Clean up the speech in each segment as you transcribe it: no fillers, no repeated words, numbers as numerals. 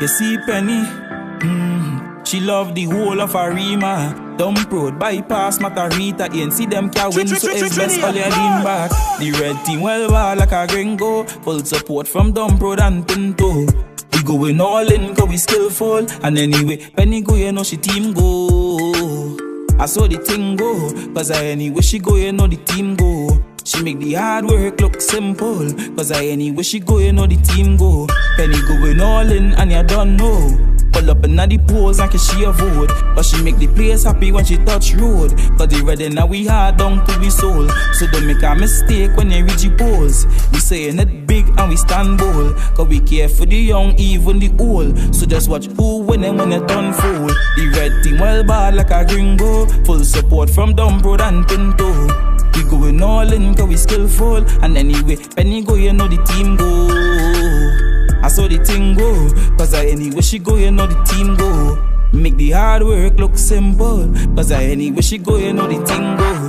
You see Penny, she love the whole of Arima. Dump road, bypass, Matarita, ANC them can win, so it's best all you lean back. The red team well bad like a gringo. Full support from Dump road and Pinto. We going all in cause we skillful. And anyway, Penny go, you know she team go. I saw the thing go, cause anyway she go, you know the team go. She make the hard work look simple, cause anyway she go, you know the team go. Penny going all in and you don't know. Pull up in the polls and she a vote, but she make the place happy when she touch road. Cause the red now we hard down to be sold. So don't make a mistake when you reach the polls. We saying it big and we stand bold, cause we care for the young, even the old. So just watch who win and when it done fold. The red team well bad like a gringo. Full support from Dump road and Pinto. We going all in cause we skillful. And anyway, Penny go, you know the team go. I saw the thing go, cause anyway she go, you know the team go. Make the hard work look simple, cause anyway she go, you know the thing go.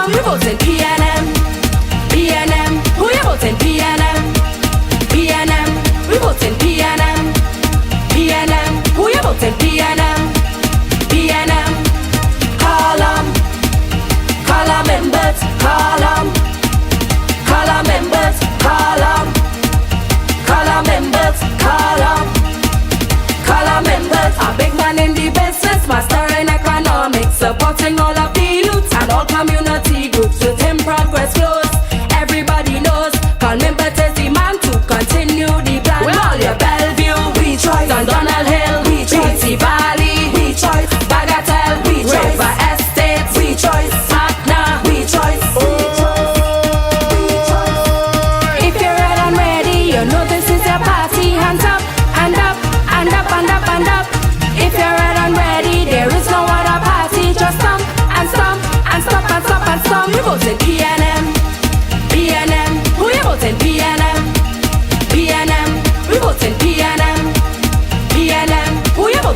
You voting PNM, PNM. Who you voting PNM, PNM. We voting PNM, PNM. Who you voting PNM, PNM. Call 'em members, call 'em members, call 'em members, call 'em members. A big man in the business, master in economics, supporting all of the youth and all community groups with him.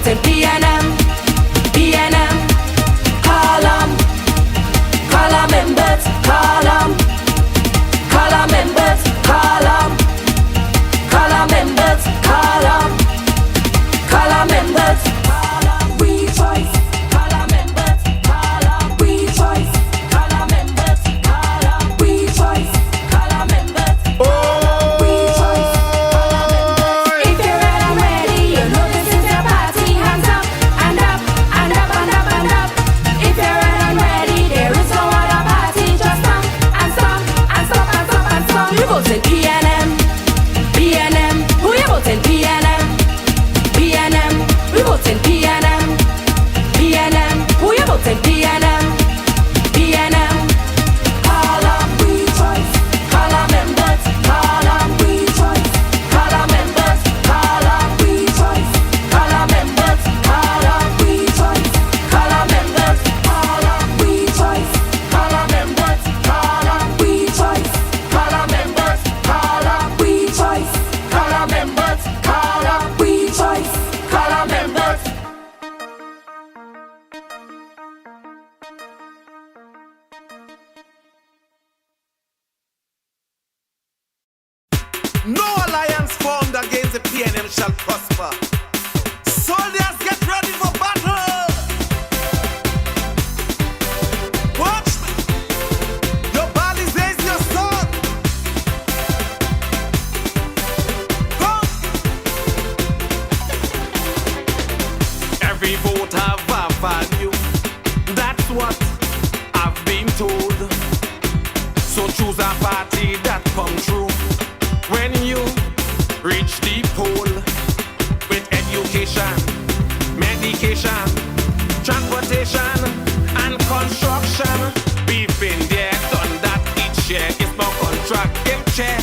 vote in PNM. PNM. Call 'em. Call 'em members. Call 'em. Call 'em members. Call 'em. Call 'em members. Call 'em. Call 'em members. Call 'em. We choice. Call 'em members. Call 'em. We choice. Call 'em members. Call 'em. We choice. Call 'em members. We choice. Call 'em members. If you're red and ready, you know this is your party. Hands up and up and up and up and up. If you're red and ready, there is no other party. Just stomp and stomp and stomp and stomp and stomp. You vote in PNM. PNM. Who you voting PNM? PNM. We voting PNM. PNM. Who you voting PNM? PNM. Call 'em. We choice. Call 'em members. Call 'em. We choice. Call 'em members. Call 'em. We choice. Call 'em members. Call 'em. We choice. Call 'em members. Call 'em. We choice. Call 'em members. Call 'em. We choice. Call 'em members. Call 'em. We choice. Call 'em members. Call 'em. We choice. Call 'em members. No alliance formed against the PNM shall prosper. Soldiers, get ready for battle. Watch me. Your body says your sword. Come. Every vote have a value. That's what I've been told. So choose a party that come true. When you reach the pole with education, medication, transportation, and construction, we've been there, done that each year. It's no contract. Give chair,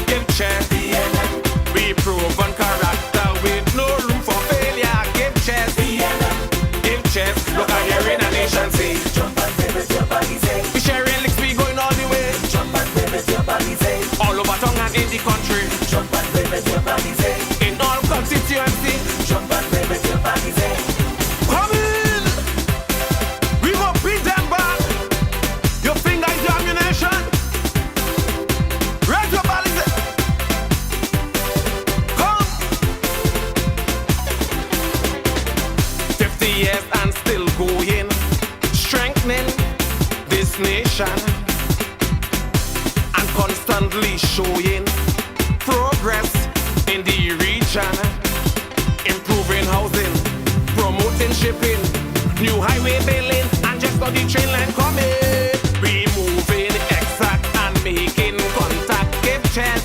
give chair. We proven character with no room for failure. Give chairs, give chairs. Look at here in a nation, say, jump and play with your body, say. We sharing licks, we going all the way. Jump and play with your body, say. All over town and in the country. Jump and play with your body, say. In all constituency. Jump and play with your body, say. Come in! We will beat them back. Your finger is your ammunition. Raise your body, say. Come! 50 years and still going. Strengthening this nation. And constantly showing progress in the region, improving housing, promoting shipping, new highway building, and just got the train line coming. We moving exact and making contact. Give chance,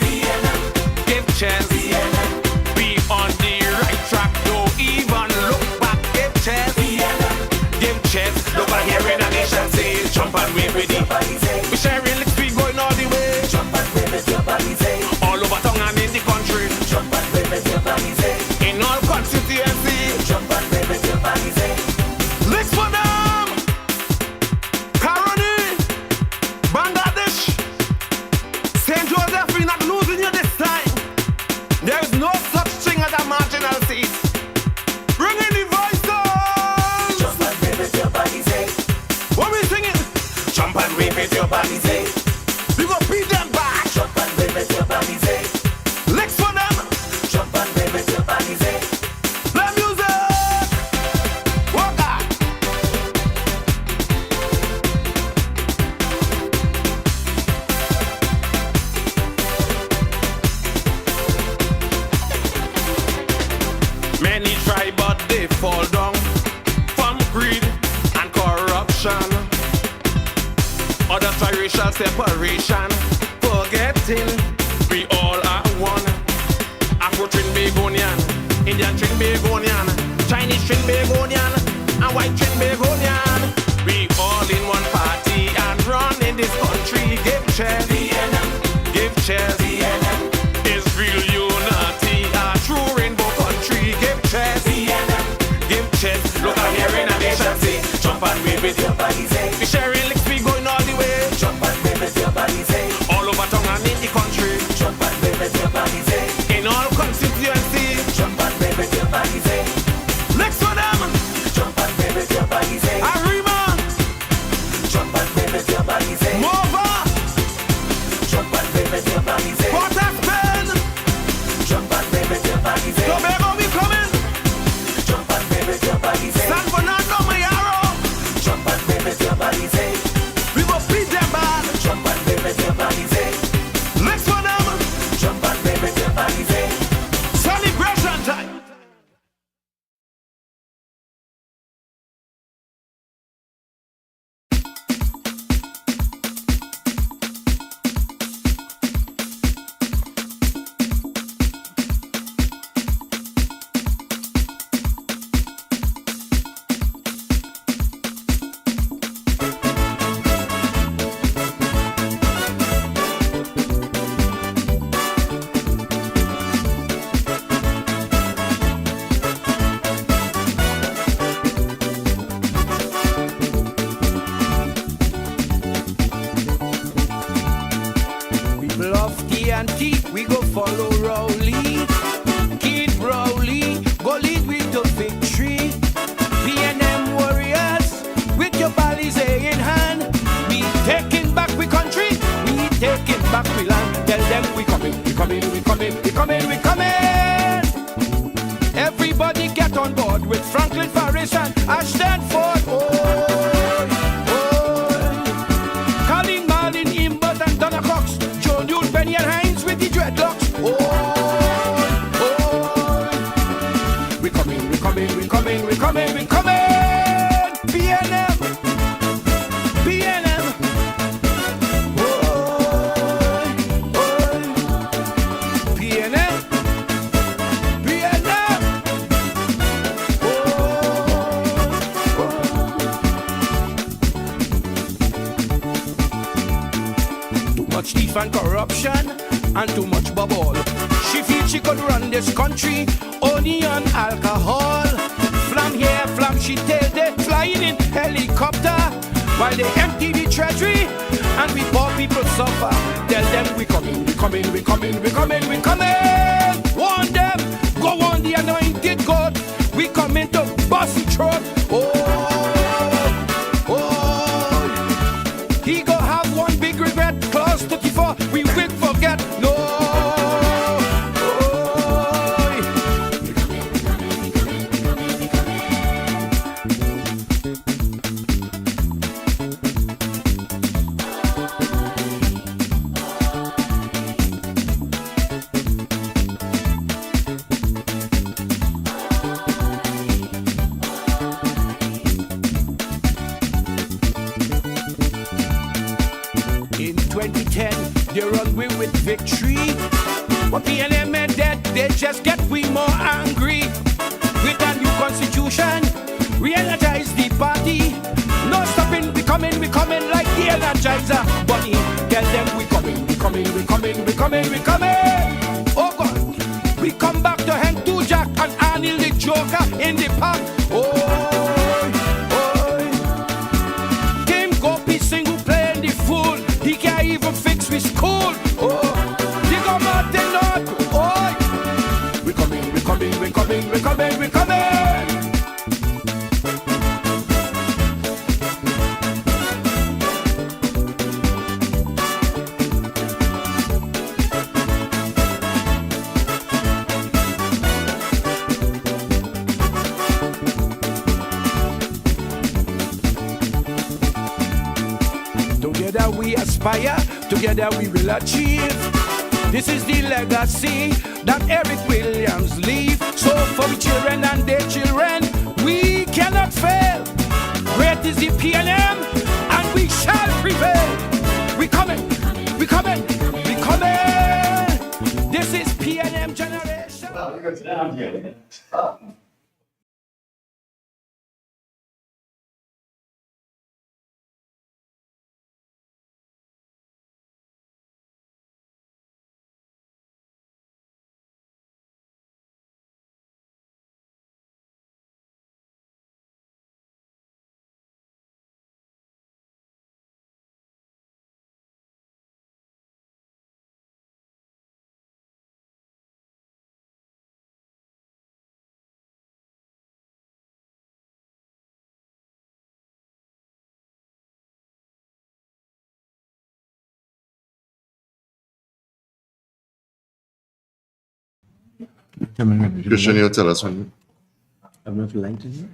give chance. We on the right track, don't even look back. Give chance, give chance. Look at here in a nation, say, jump and wave with it. We sharing licks, we going all the way. Jump and wave with your body, say. All over town and in the country. Jump and wave with your body, say. In all constituency. Jump and wave with your body, say. Licks for them. Karani, Bangladesh, St. Joseph, we're not losing you this time. There is no such thing as a marginal seat. Bring in the voices. Jump and wave with your body, say. What we singing? Jump and wave with your body, say. We go beat them back. Jump and wave with your body, say. Licks for them. Jump and wave with your body, say. Play music. Walk out. Many try but they fall down from greed and corruption. Others try racial separation, forgetting we all are one. Afro-Trinbagonian, Indian Trinbagonian, Chinese Trinbagonian, and white Trinbagonian. We all in one party and run in this country. Give chairs, give chairs. It's real unity, a true rainbow country. Give chairs, give chairs. Look out here in a nation, say, jump and wave with your body, say. We sharing licks, we going all the way. Jump and wave with your body, say. All over town and in the country. Jump and wave with your body, say. In all constituency. Jump and wave with your body, say. with Franklin Forrest and Ashton Ford. Colin Marlin, Imbert and Donna Cox, Joe Newell, Benny and Hines with the dreadlocks. We coming, we coming, we coming, we coming, we coming. PNM, PNM. PNM, PNM. Too much thief and corruption and too much bubble. She feels she could run this country only on alcohol. Flam here, flam she tail, they flying in helicopter while they empty the treasury and we poor people suffer. Tell them we coming, we coming, we coming, we coming, we coming. Warn them, go on the anointed God. We coming to bust the throat. He go have one big regret. Clause 34, we will forget. No. In 2010, they run we with victory. But PNM and dead, they just get we more angry. With a new constitution, re-energize the party. No stopping, we coming like the Energizer Bunny. Tell them we coming, we coming, we coming, we coming, we coming. Oh God, we come back to hang two Jack and Anil the Joker in the park. Tim Gopi single playing the fool. He can't even fix me school. They go Martin North. We coming, we coming, we coming, we coming, we coming. Together we aspire, together we will achieve. This is the legacy that Eric Williams leave. So for the children and their children, we cannot fail. Great is the PNM, and we shall prevail. We coming, we coming, we coming. This is PNM generation. Christian, you'll tell us when. I'm not light in here.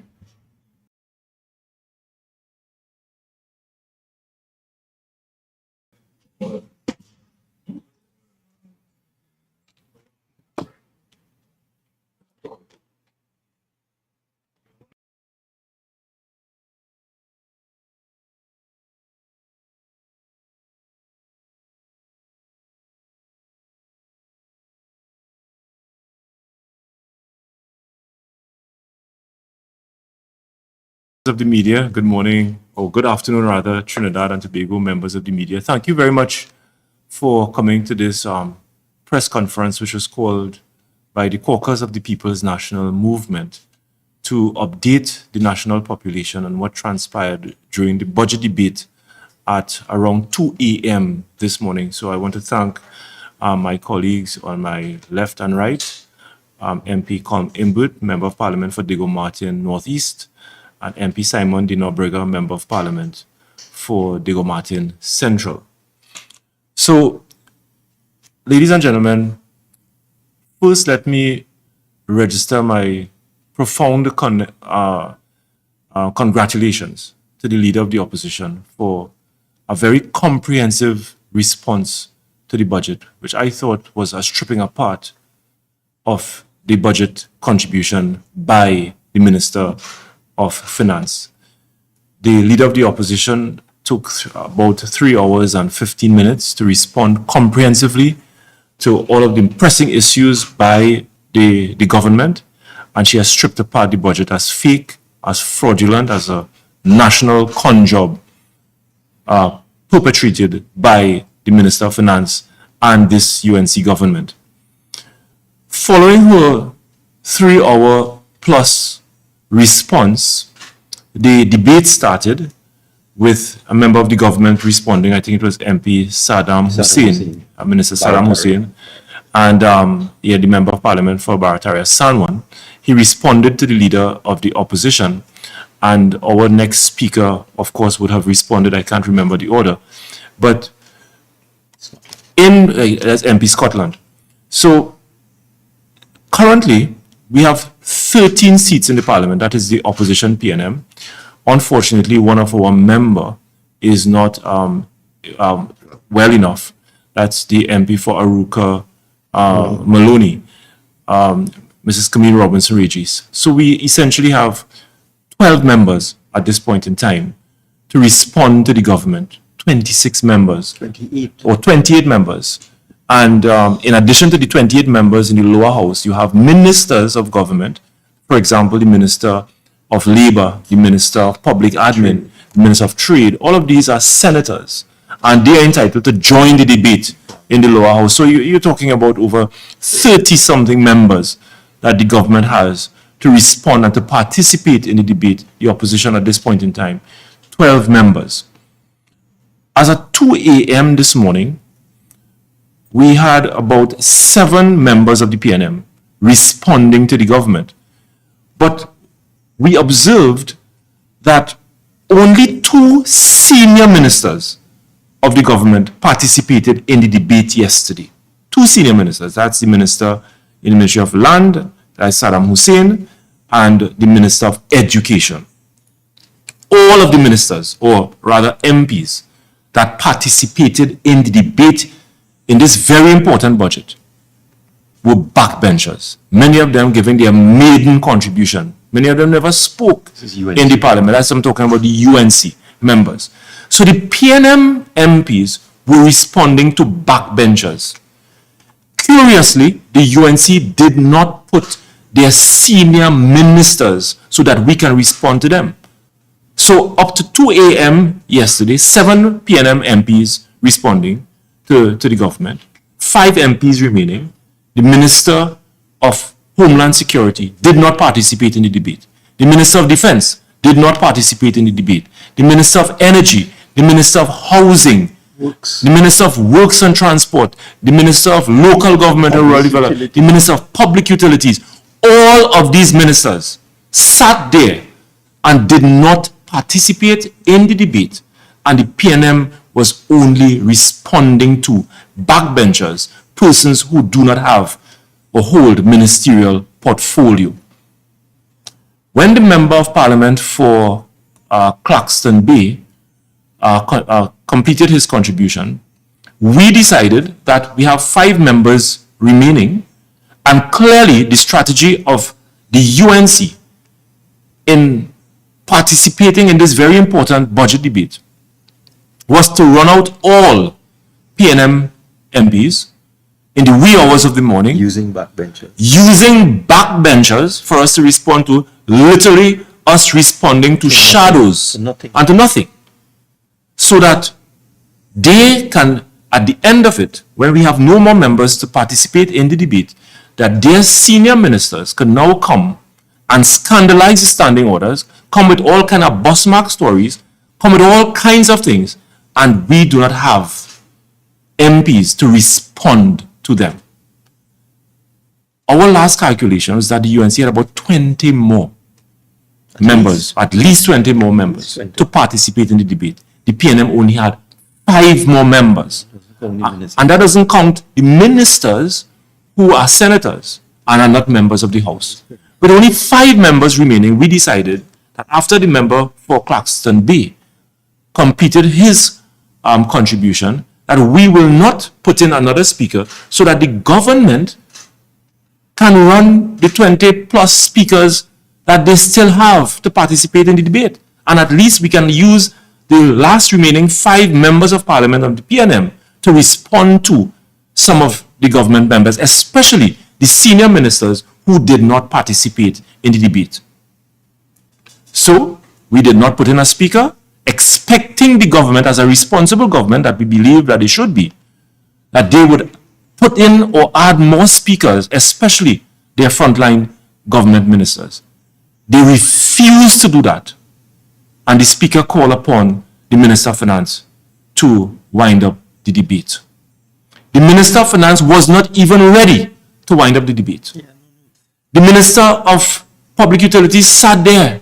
Of the media, good morning, or good afternoon rather, Trinidad and Tobago members of the media. Thank you very much for coming to this press conference, which was called by the Caucus of the People's National Movement to update the national population on what transpired during the budget debate at around 2 a.m. this morning. So I want to thank my colleagues on my left and right, MP Colm Imbert, Member of Parliament for Diego Martin Northeast, and MP Simon Di Nobrega, Member of Parliament for Diego Martin Central. So, ladies and gentlemen, first let me register my profound congratulations to the leader of the opposition for a very comprehensive response to the budget, which I thought was a stripping apart of the budget contribution by the Minister of Finance. The leader of the opposition took about 3 hours and 15 minutes to respond comprehensively to all of the pressing issues by the government, and she has stripped apart the budget as fake, as fraudulent, as a national con job perpetrated by the Minister of Finance and this UNC government. Following her 3-hour plus response, the debate started with a member of the government responding. I think it was MP Saddam Hussein, Minister Saddam Hussein, and the member of parliament for Barataria, Sanwan. He responded to the leader of the opposition, and our next speaker, of course, would have responded. I can't remember the order, but as MP Scotland. So currently, we have 13 seats in the parliament. That is the opposition PNM. Unfortunately, one of our member is not well enough. That's the MP for Aruka Maloney, Mrs. Camille Robinson Regis. So we essentially have 12 members at this point in time to respond to the government. 26 members. 28 members. And in addition to the 28 members in the lower house, you have ministers of government. For example, the Minister of Labor, the Minister of Public Admin, the Minister of Trade. All of these are senators, and they are entitled to join the debate in the lower house. So you're talking about over 30-something members that the government has to respond and to participate in the debate, the opposition at this point in time. 12 members. As at 2 a.m. this morning, we had about 7 members of the PNM responding to the government. But we observed that only 2 senior ministers of the government participated in the debate yesterday. 2 senior ministers. That's the Minister in the Ministry of Land, that's Saddam Hussein, and the Minister of Education. All of the ministers, or rather MPs, that participated in the debate in this very important budget were backbenchers. Many of them giving their maiden contribution. Many of them never spoke in the parliament. That's what I'm talking about, the UNC members. So the PNM MPs were responding to backbenchers. Curiously, the UNC did not put their senior ministers so that we can respond to them. So up to 2 a.m. yesterday, 7 PNM MPs responding to the government, 5 MPs remaining. The Minister of Homeland Security did not participate in the debate. The Minister of Defense did not participate in the debate. The Minister of Energy, the Minister of Housing, the Minister of Works and Transport, the Minister of Local Government and Rural Development, the Minister of Public Utilities, all of these ministers sat there and did not participate in the debate, and the PNM was only responding to backbenchers, persons who do not have or hold ministerial portfolio. When the Member of Parliament for Claxton Bay completed his contribution, we decided that we have 5 members remaining, and clearly the strategy of the UNC in participating in this very important budget debate was to run out all PNM MPs in the wee hours of the morning Using backbenchers. For us to respond to, literally us responding to shadows and to nothing, so that they can, at the end of it, when we have no more members to participate in the debate, that their senior ministers can now come and scandalize the standing orders, come with all kind of busmark stories, come with all kinds of things, and we do not have MPs to respond to them. Our last calculation was that the UNC had about 20 more members, at least 20 more members to participate in the debate. The PNM only had 5 more members. And that doesn't count the ministers who are senators and are not members of the House. With only 5 members remaining, we decided that after the member for Claxton Bay completed his contribution, that we will not put in another speaker so that the government can run the 20 plus speakers that they still have to participate in the debate. And at least we can use the last remaining 5 members of parliament of the PNM to respond to some of the government members, especially the senior ministers who did not participate in the debate. So we did not put in a speaker, expecting the government, as a responsible government that we believe that they should be, that they would put in or add more speakers, especially their frontline government ministers. They refused to do that. And the speaker called upon the Minister of Finance to wind up the debate. The Minister of Finance was not even ready to wind up the debate. The Minister of Public Utilities sat there,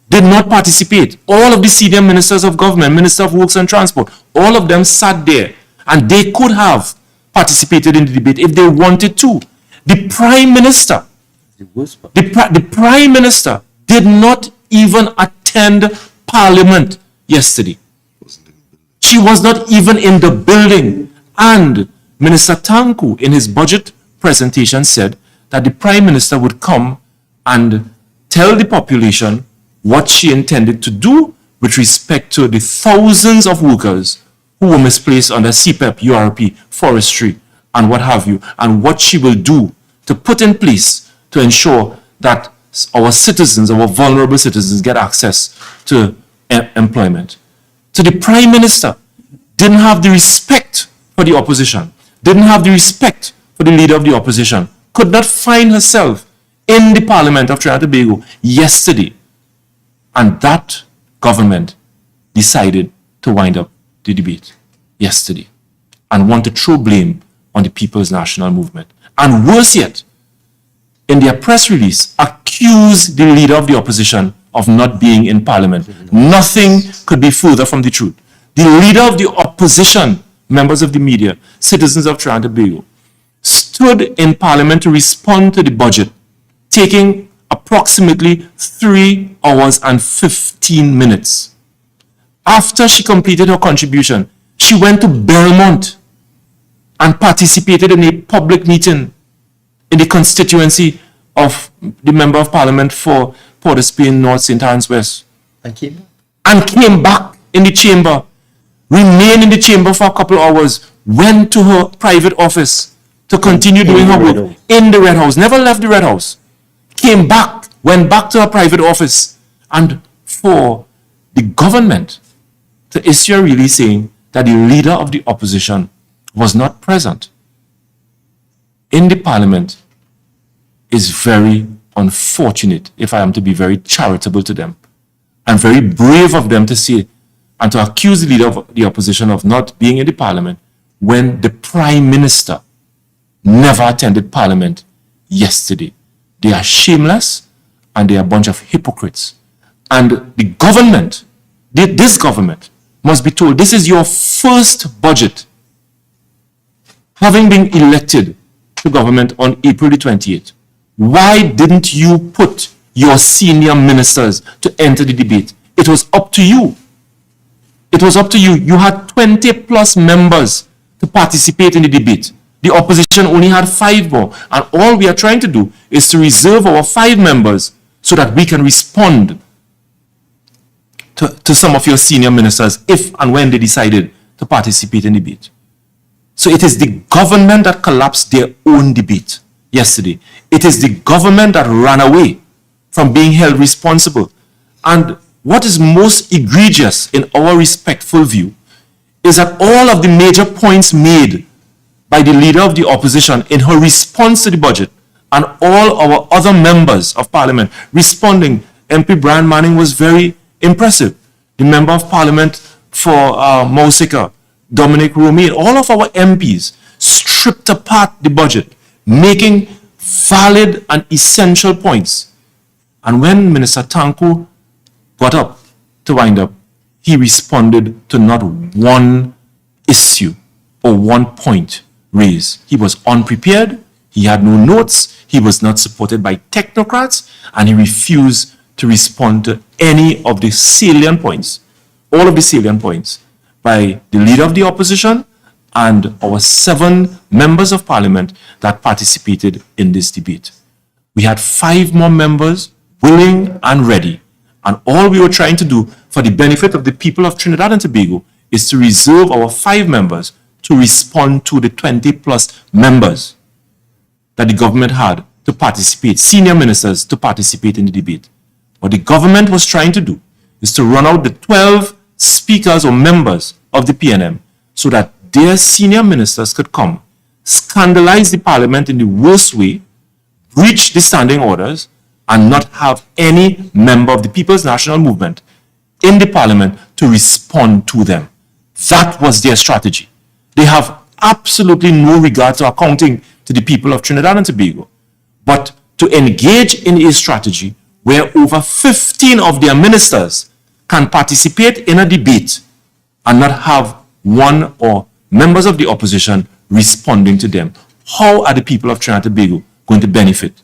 did not participate. All of the senior ministers of government, Minister of Works and Transport, all of them sat there, and they could have participated in the debate if they wanted to. The Prime Minister, the Prime Minister did not even attend Parliament yesterday. She was not even in the building. And Minister Tanku, in his budget presentation, said that the Prime Minister would come and tell the population what she intended to do with respect to the thousands of workers who were misplaced under CPEP, URP, forestry, and what have you, and what she will do to put in place to ensure that our citizens, our vulnerable citizens, get access to employment. So the Prime Minister didn't have the respect for the opposition, didn't have the respect for the leader of the opposition, could not find herself in the Parliament of Trinidad and Tobago yesterday. And that government decided to wind up the debate yesterday and want to throw blame on the People's National Movement. And worse yet, in their press release, accuse the leader of the opposition of not being in Parliament. Nothing could be further from the truth. The leader of the opposition, members of the media, citizens of Trinidad and Tobago, stood in Parliament to respond to the budget, taking approximately 3 hours and 15 minutes. After she completed her contribution, she went to Belmont and participated in a public meeting in the constituency of the Member of Parliament for Port of Spain North, St. Anne's West. And came back in the chamber, remained in the chamber for a couple of hours, went to her private office to continue doing her work in the Red House, never left the Red House. Came back, went back to her private office, and for the government to issue a release saying that the leader of the opposition was not present in the Parliament is very unfortunate, if I am to be very charitable to them, and very brave of them to say and to accuse the leader of the opposition of not being in the Parliament when the Prime Minister never attended Parliament yesterday. They are shameless and they are a bunch of hypocrites. And the government, this government, must be told this is your first budget. Having been elected to government on April the 28th, why didn't you put your senior ministers to enter the debate? It was up to you. It was up to you. You had 20 plus members to participate in the debate. The opposition only had 5 more. And all we are trying to do is to reserve our 5 members so that we can respond to some of your senior ministers if and when they decided to participate in the debate. So it is the government that collapsed their own debate yesterday. It is the government that ran away from being held responsible. And what is most egregious in our respectful view is that all of the major points made by the leader of the opposition in her response to the budget and all our other members of Parliament responding, MP Brian Manning was very impressive. The Member of Parliament for Mausika, Dominic Romain, all of our MPs stripped apart the budget, making valid and essential points. And when Minister Tanku got up to wind up, he responded to not one issue or one point raised. He was unprepared, He had no notes. He was not supported by technocrats, and he refused to respond to any of the salient points, all of the salient points, by the leader of the opposition and our 7 members of parliament that participated in this debate. We had 5 more members willing and ready. And all we were trying to do for the benefit of the people of Trinidad and Tobago is to reserve our 5 members to respond to the 20 plus members that the government had to participate, senior ministers to participate in the debate. What the government was trying to do is to run out the 12 speakers or members of the PNM so that their senior ministers could come, scandalize the parliament in the worst way, breach the standing orders, and not have any member of the People's National Movement in the parliament to respond to them. That was their strategy. They have absolutely no regard to accounting to the people of Trinidad and Tobago, but to engage in a strategy where over 15 of their ministers can participate in a debate and not have one or members of the opposition responding to them. How are the people of Trinidad and Tobago going to benefit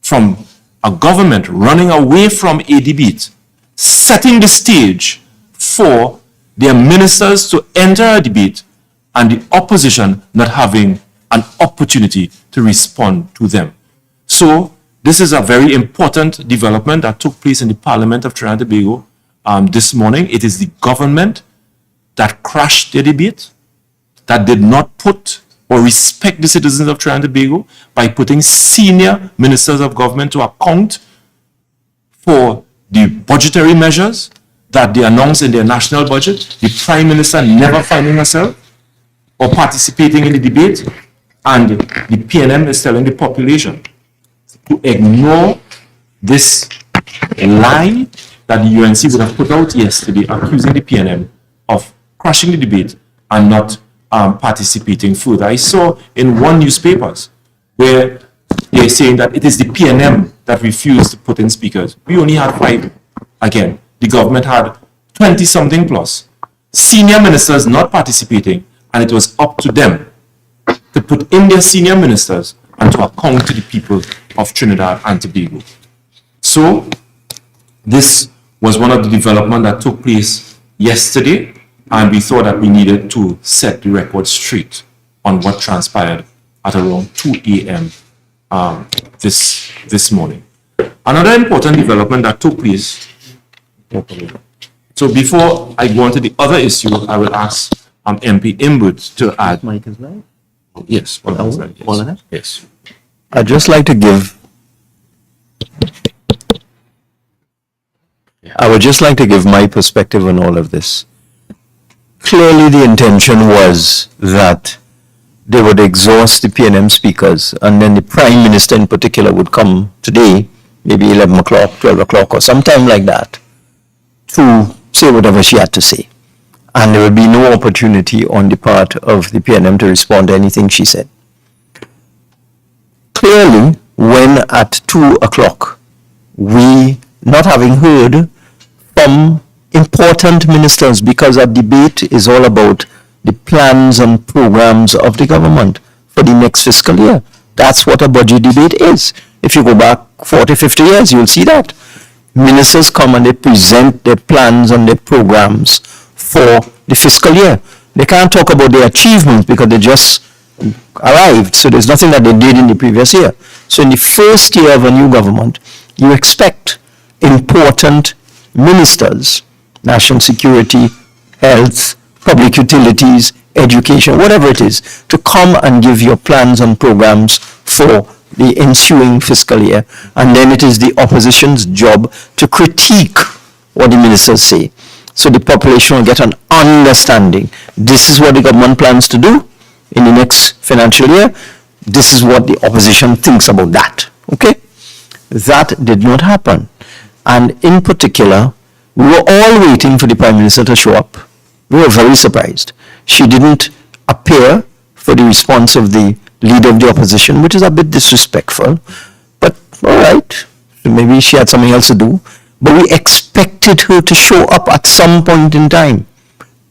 from a government running away from a debate, setting the stage for their ministers to enter a debate and the opposition not having an opportunity to respond to them? So this is a very important development that took place in the Parliament of Trinidad and Tobago this morning. It is the government that crashed the debate, that did not put or respect the citizens of Trinidad and Tobago by putting senior ministers of government to account for the budgetary measures that they announced in their national budget, the Prime Minister never finding herself or participating in the debate, and the PNM is telling the population to ignore this lie that the UNC would have put out yesterday, accusing the PNM of crashing the debate and not participating further. I saw in one newspapers where they're saying that it is the PNM that refused to put in speakers. We only had 5. Again, the government had 20-something plus senior ministers not participating, and it was up to them to put in their senior ministers and to account to the people of Trinidad and Tobago. So this was one of the developments that took place yesterday, and we thought that we needed to set the record straight on what transpired at around 2 a.m. This morning. Another important development that took place. So before I go on to the other issue, I will ask MP Inwood to add. Mic is live? Yes. All of that? Yes. I'd just like to give. I would just like to give my perspective on all of this. Clearly, the intention was that they would exhaust the PNM speakers, and then the Prime Minister in particular would come today, maybe 11 o'clock, 12 o'clock, or sometime like that, to say whatever she had to say. And there would be no opportunity on the part of the PNM to respond to anything she said. Clearly, when at 2 o'clock, we, not having heard from important ministers, because our debate is all about the plans and programs of the government for the next fiscal year. That's what a budget debate is. If you go back 40, 50 years, you'll see that. Ministers come and they present their plans and their programs for the fiscal year. They can't talk about their achievements because they just arrived, so there's nothing that they did in the previous year. So in the first year of a new government, you expect important ministers, national security, health, public utilities, education, whatever it is, to come and give your plans and programs for the ensuing fiscal year. And then it is the opposition's job to critique what the ministers say. So the population will get an understanding. This is what the government plans to do in the next financial year. This is what the opposition thinks about that. Okay? That did not happen. And in particular, we were all waiting for the Prime Minister to show up. We were very surprised. She didn't appear for the response of the leader of the opposition, which is a bit disrespectful. But all right, maybe she had something else to do. But we expected her to show up at some point in time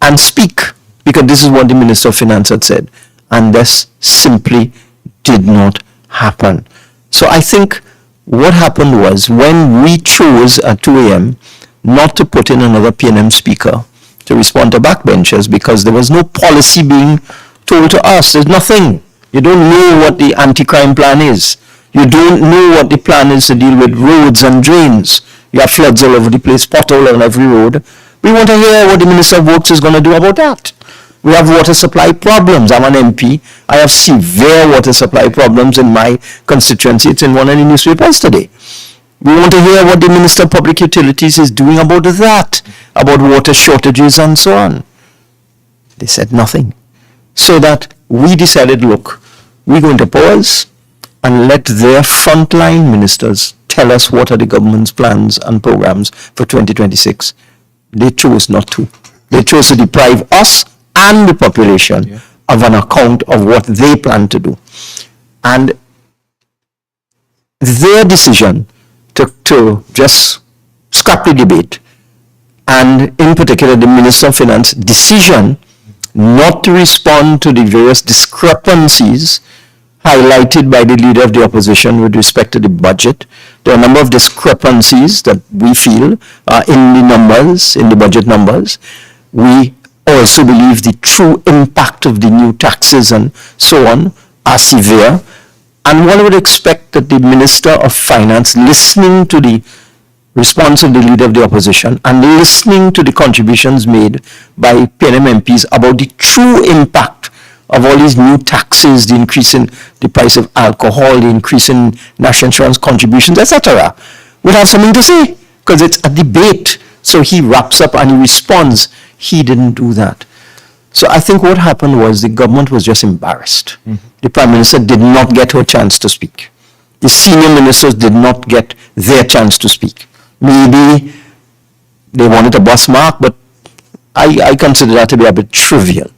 and speak, because this is what the Minister of Finance had said. And this simply did not happen. So I think what happened was when we chose at 2 a.m. not to put in another PNM speaker to respond to backbenchers because there was no policy being told to us. There's nothing. You don't know what the anti-crime plan is. You don't know what the plan is to deal with roads and drains. You have floods all over the place, pothole on every road. We want to hear what the Minister of Works is going to do about that. We have water supply problems. I'm an MP. I have severe water supply problems in my constituency. It's in one of the newspapers today. We want to hear what the Minister of Public Utilities is doing about that, about water shortages and so on. They said nothing. So that we decided, look, we're going to pause and let their frontline ministers tell us what are the government's plans and programs for 2026. They chose not to. They chose to deprive us and the population of an account of what they plan to do. And their decision to just scrap the debate, and in particular the Minister of Finance decision not to respond to the various discrepancies highlighted by the leader of the opposition with respect to the budget. There are a number of discrepancies that we feel are in the numbers, in the budget numbers. We also believe the true impact of the new taxes and so on are severe. And one would expect that the Minister of Finance, listening to the response of the leader of the opposition and listening to the contributions made by PNM MPs about the true impact of all these new taxes, the increase in the price of alcohol, the increase in national insurance contributions, etc., would have something to say, because it's a debate. So he wraps up and he responds. He didn't do that. So I think what happened was the government was just embarrassed. The Prime Minister did not get her chance to speak. The senior ministers did not get their chance to speak. Maybe they wanted a bus mark, but I consider that to be a bit trivial.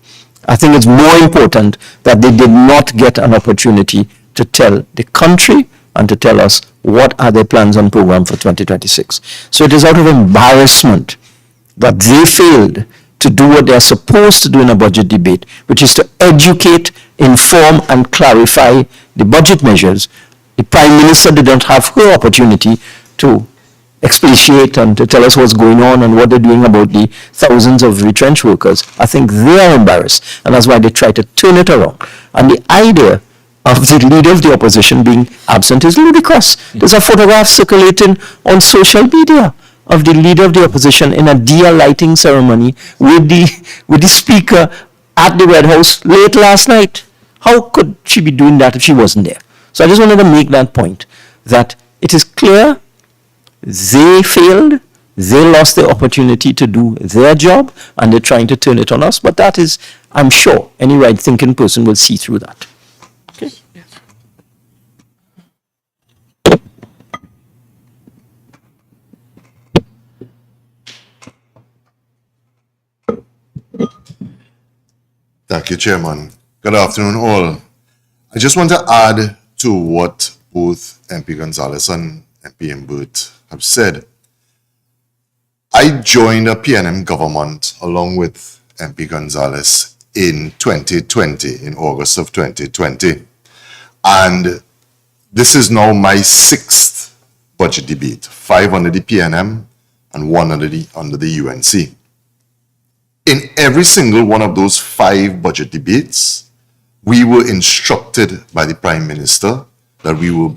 I think it's more important that they did not get an opportunity to tell the country and to tell us what are their plans and program for 2026. So it is out of embarrassment that they failed to do what they are supposed to do in a budget debate, which is to educate, inform, and clarify the budget measures. The Prime Minister did not have her opportunity to expatiate and to tell us what's going on and what they're doing about the thousands of retrenched workers. I think they are embarrassed, and that's why they try to turn it around. And the idea of the leader of the opposition being absent is ludicrous. There's a photograph circulating on social media of the leader of the opposition in a deer lighting ceremony with the speaker at the Red House late last night. How could she be doing that if she wasn't there? So I just wanted to make that point, that it is clear they failed, they lost the opportunity to do their job, and they're trying to turn it on us. But that is, I'm sure, any right-thinking person will see through that. Okay? Thank you, Chairman. Good afternoon, all. I just want to add to what both MP Gonzalez and MP Imbert have said. I joined a PNM government along with MP Gonzalez in 2020, in August of 2020. And this is now my 6th budget debate, 5 under the PNM and 1 under the UNC. In every single one of those 5 budget debates, we were instructed by the Prime Minister that we were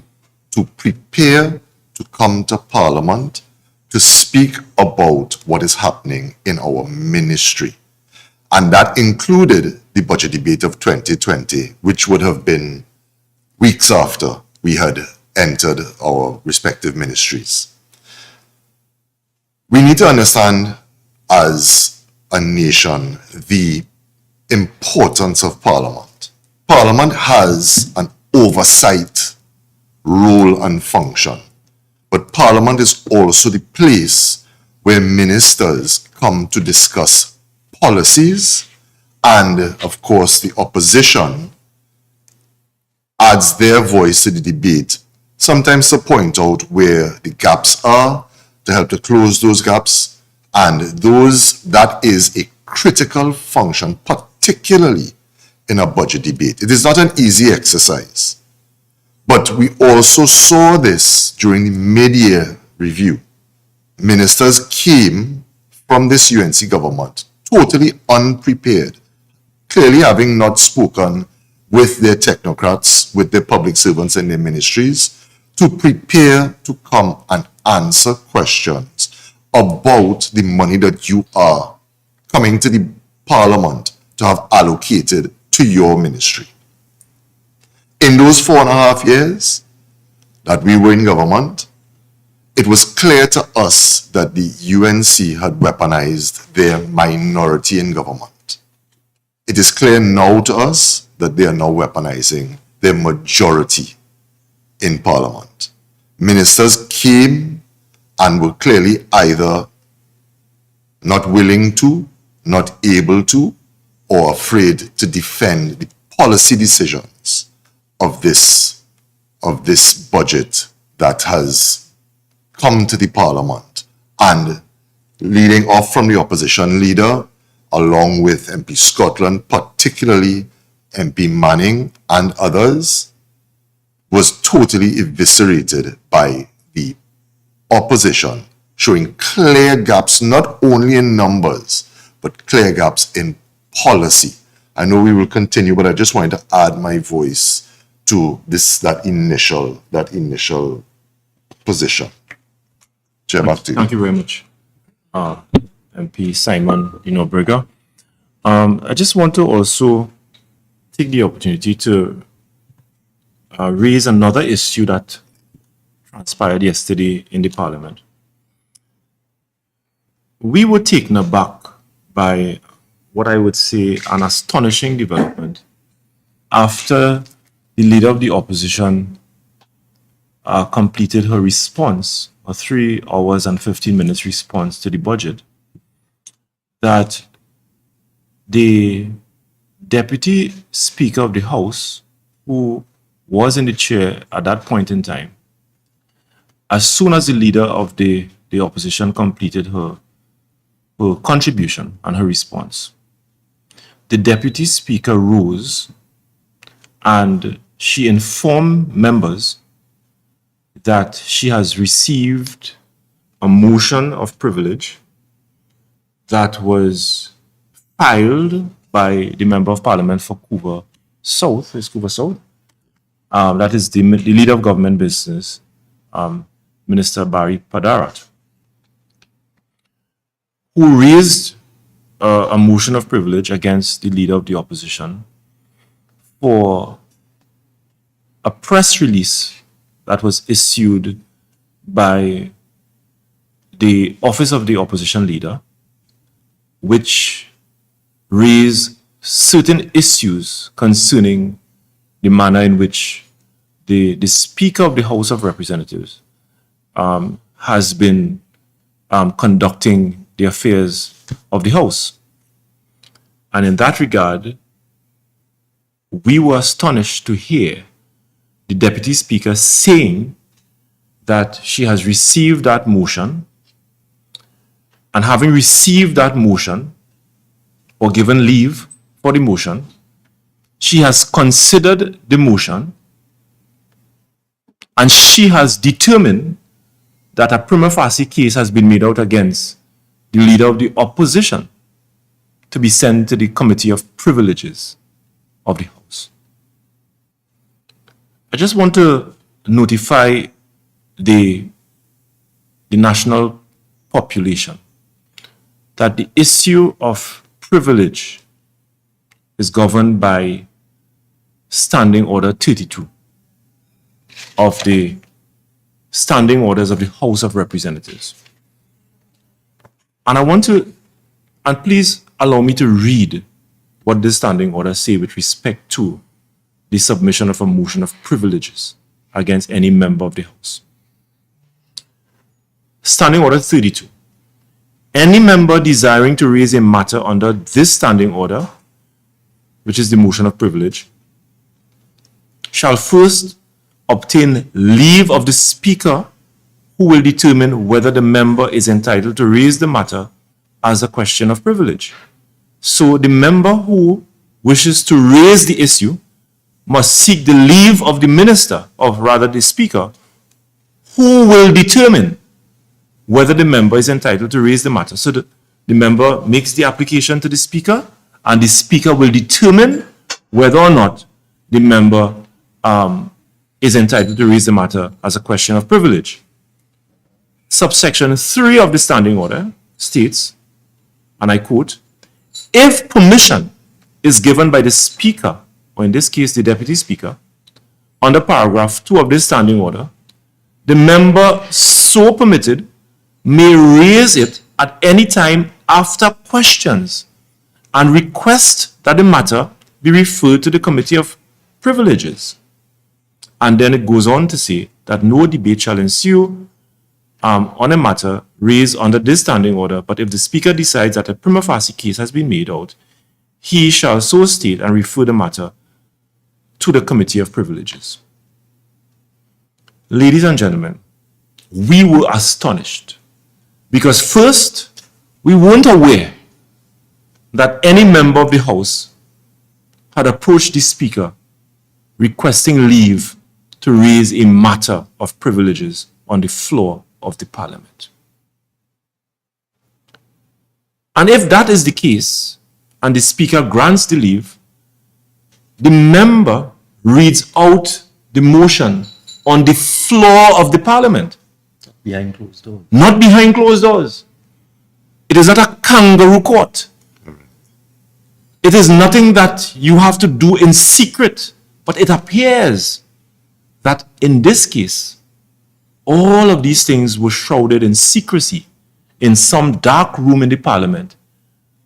to prepare to come to Parliament to speak about what is happening in our ministry. And that included the budget debate of 2020, which would have been weeks after we had entered our respective ministries. We need to understand as a nation the importance of Parliament. Parliament has an oversight role and function, but Parliament is also the place where ministers come to discuss policies, and of course the opposition adds their voice to the debate, sometimes to point out where the gaps are, to help to close those gaps. And that is a critical function, particularly in a budget debate. It is not an easy exercise. But we also saw this during the mid-year review. Ministers came from this UNC government totally unprepared, clearly having not spoken with their technocrats, with their public servants and their ministries, to prepare to come and answer questions about the money that you are coming to the parliament to have allocated to your ministry. In those 4.5 years that we were in government, it was clear to us that the UNC had weaponized their minority in government. It is clear now to us that they are now weaponizing their majority in parliament. Ministers came and were clearly either not willing to, not able to, or afraid to defend the policy decisions of this budget that has come to the parliament. And leading off from the opposition leader, along with MP Scotland, particularly MP Manning and others, was totally eviscerated by the opposition, showing clear gaps, not only in numbers, but clear gaps in policy. I know we will continue, but I just wanted to add my voice to that initial position. Chair, back to you. Thank you very much, MP Simon Berger. I just want to also take the opportunity to raise another issue that transpired yesterday in the Parliament. We were taken aback by what I would say an astonishing development after the leader of the opposition completed her response, a 3 hours and 15 minutes response to the budget, that the Deputy Speaker of the House, who was in the chair at that point in time, as soon as the leader of the opposition completed her contribution and her response, the Deputy Speaker rose and she informed members that she has received a motion of privilege that was filed by the Member of Parliament for Couva South. Is Couva South? That is the Leader of Government Business, Minister Barry Padarat, who raised a motion of privilege against the Leader of the Opposition for a press release that was issued by the Office of the Opposition Leader, which raised certain issues concerning the manner in which the Speaker of the House of Representatives has been conducting the affairs of the House. And in that regard, we were astonished to hear the Deputy Speaker saying that she has received that motion, and having received that motion, or given leave for the motion, she has considered the motion, and she has determined that a prima facie case has been made out against the Leader of the Opposition to be sent to the Committee of Privileges of the House. I just want to notify the national population that the issue of privilege is governed by Standing Order 32 of the Standing Orders of the House of Representatives. And I want to, and please allow me to read what this standing order say with respect to the submission of a motion of privileges against any member of the House. Standing Order 32. Any member desiring to raise a matter under this standing order, which is the motion of privilege, shall first obtain leave of the Speaker, who will determine whether the member is entitled to raise the matter as a question of privilege. So the member who wishes to raise the issue must seek the leave of the minister, or rather the speaker, who will determine whether the member is entitled to raise the matter. So the member makes the application to the speaker, and the speaker will determine whether or not the member is entitled to raise the matter as a question of privilege. Subsection 3 of the standing order states, and I quote, if permission is given by the speaker, or in this case the deputy speaker, under paragraph 2 of this standing order, the member so permitted may raise it at any time after questions and request that the matter be referred to the Committee of Privileges. And then it goes on to say that no debate shall ensue on a matter raised under this standing order, but if the speaker decides that a prima facie case has been made out, he shall so state and refer the matter to the Committee of Privileges. Ladies and gentlemen, we were astonished because first, we weren't aware that any member of the House had approached the speaker requesting leave to raise a matter of privileges on the floor of the Parliament. And if that is the case, and the speaker grants the leave, the member reads out the motion on the floor of the Parliament. Behind closed doors. Not behind closed doors. It is not a kangaroo court. It is nothing that you have to do in secret. But it appears that in this case, all of these things were shrouded in secrecy in some dark room in the Parliament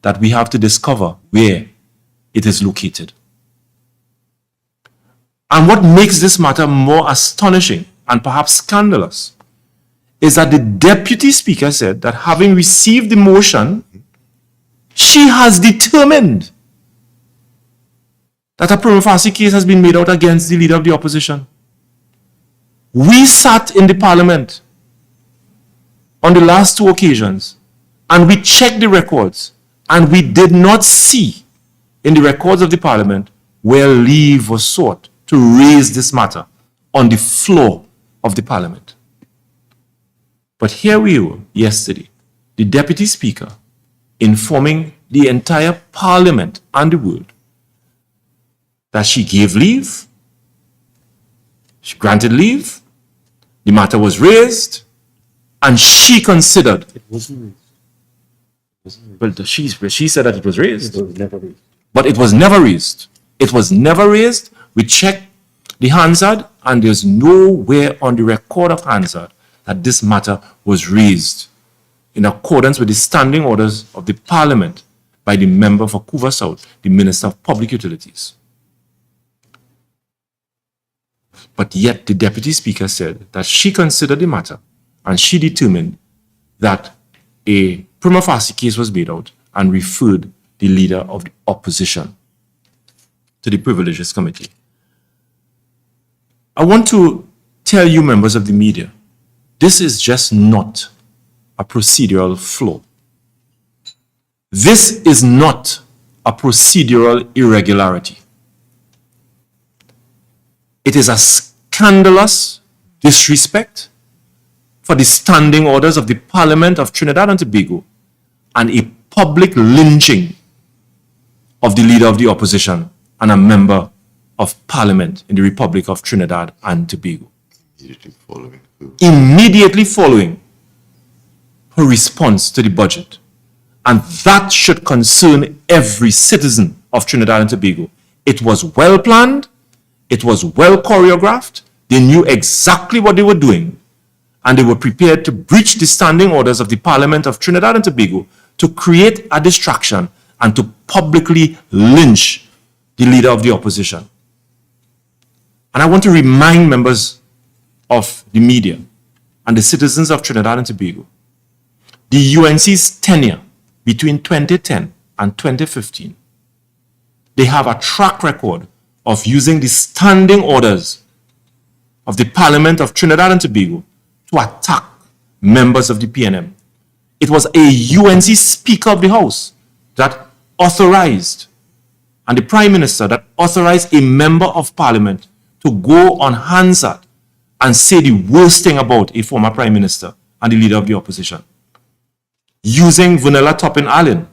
that we have to discover where it is located. And what makes this matter more astonishing and perhaps scandalous is that the deputy speaker said that having received the motion, she has determined that a prima facie case has been made out against the leader of the opposition. We sat in the Parliament on the last 2 occasions and we checked the records and we did not see in the records of the Parliament where leave was sought to raise this matter on the floor of the Parliament. But here we were yesterday, the Deputy Speaker informing the entire Parliament and the world that she gave leave, she granted leave, the matter was raised, and she considered. It wasn't raised. Well, she said that it was raised. It was never raised. But it was never raised. It was never raised. We checked the Hansard, and there's nowhere on the record of Hansard that this matter was raised in accordance with the standing orders of the Parliament by the member for Couva South, the Minister of Public Utilities. But yet the Deputy Speaker said that she considered the matter and she determined that a prima facie case was made out and referred the leader of the opposition to the Privileges Committee. I want to tell you, members of the media, this is just not a procedural flaw. This is not a procedural irregularity. It is a scandalous disrespect for the standing orders of the Parliament of Trinidad and Tobago and a public lynching of the leader of the opposition and a member of Parliament in the Republic of Trinidad and Tobago. Immediately following her response to the budget. And that should concern every citizen of Trinidad and Tobago. It was well planned. It was well choreographed. They knew exactly what they were doing. And they were prepared to breach the standing orders of the Parliament of Trinidad and Tobago to create a distraction and to publicly lynch the leader of the opposition. And I want to remind members of the media and the citizens of Trinidad and Tobago, the UNC's tenure between 2010 and 2015, they have a track record of using the standing orders of the Parliament of Trinidad and Tobago to attack members of the PNM. It was a UNC Speaker of the House that authorized and the Prime Minister that authorized a member of Parliament to go on Hansard and say the worst thing about a former Prime Minister and the leader of the opposition, using Vanilla Toppin Allen,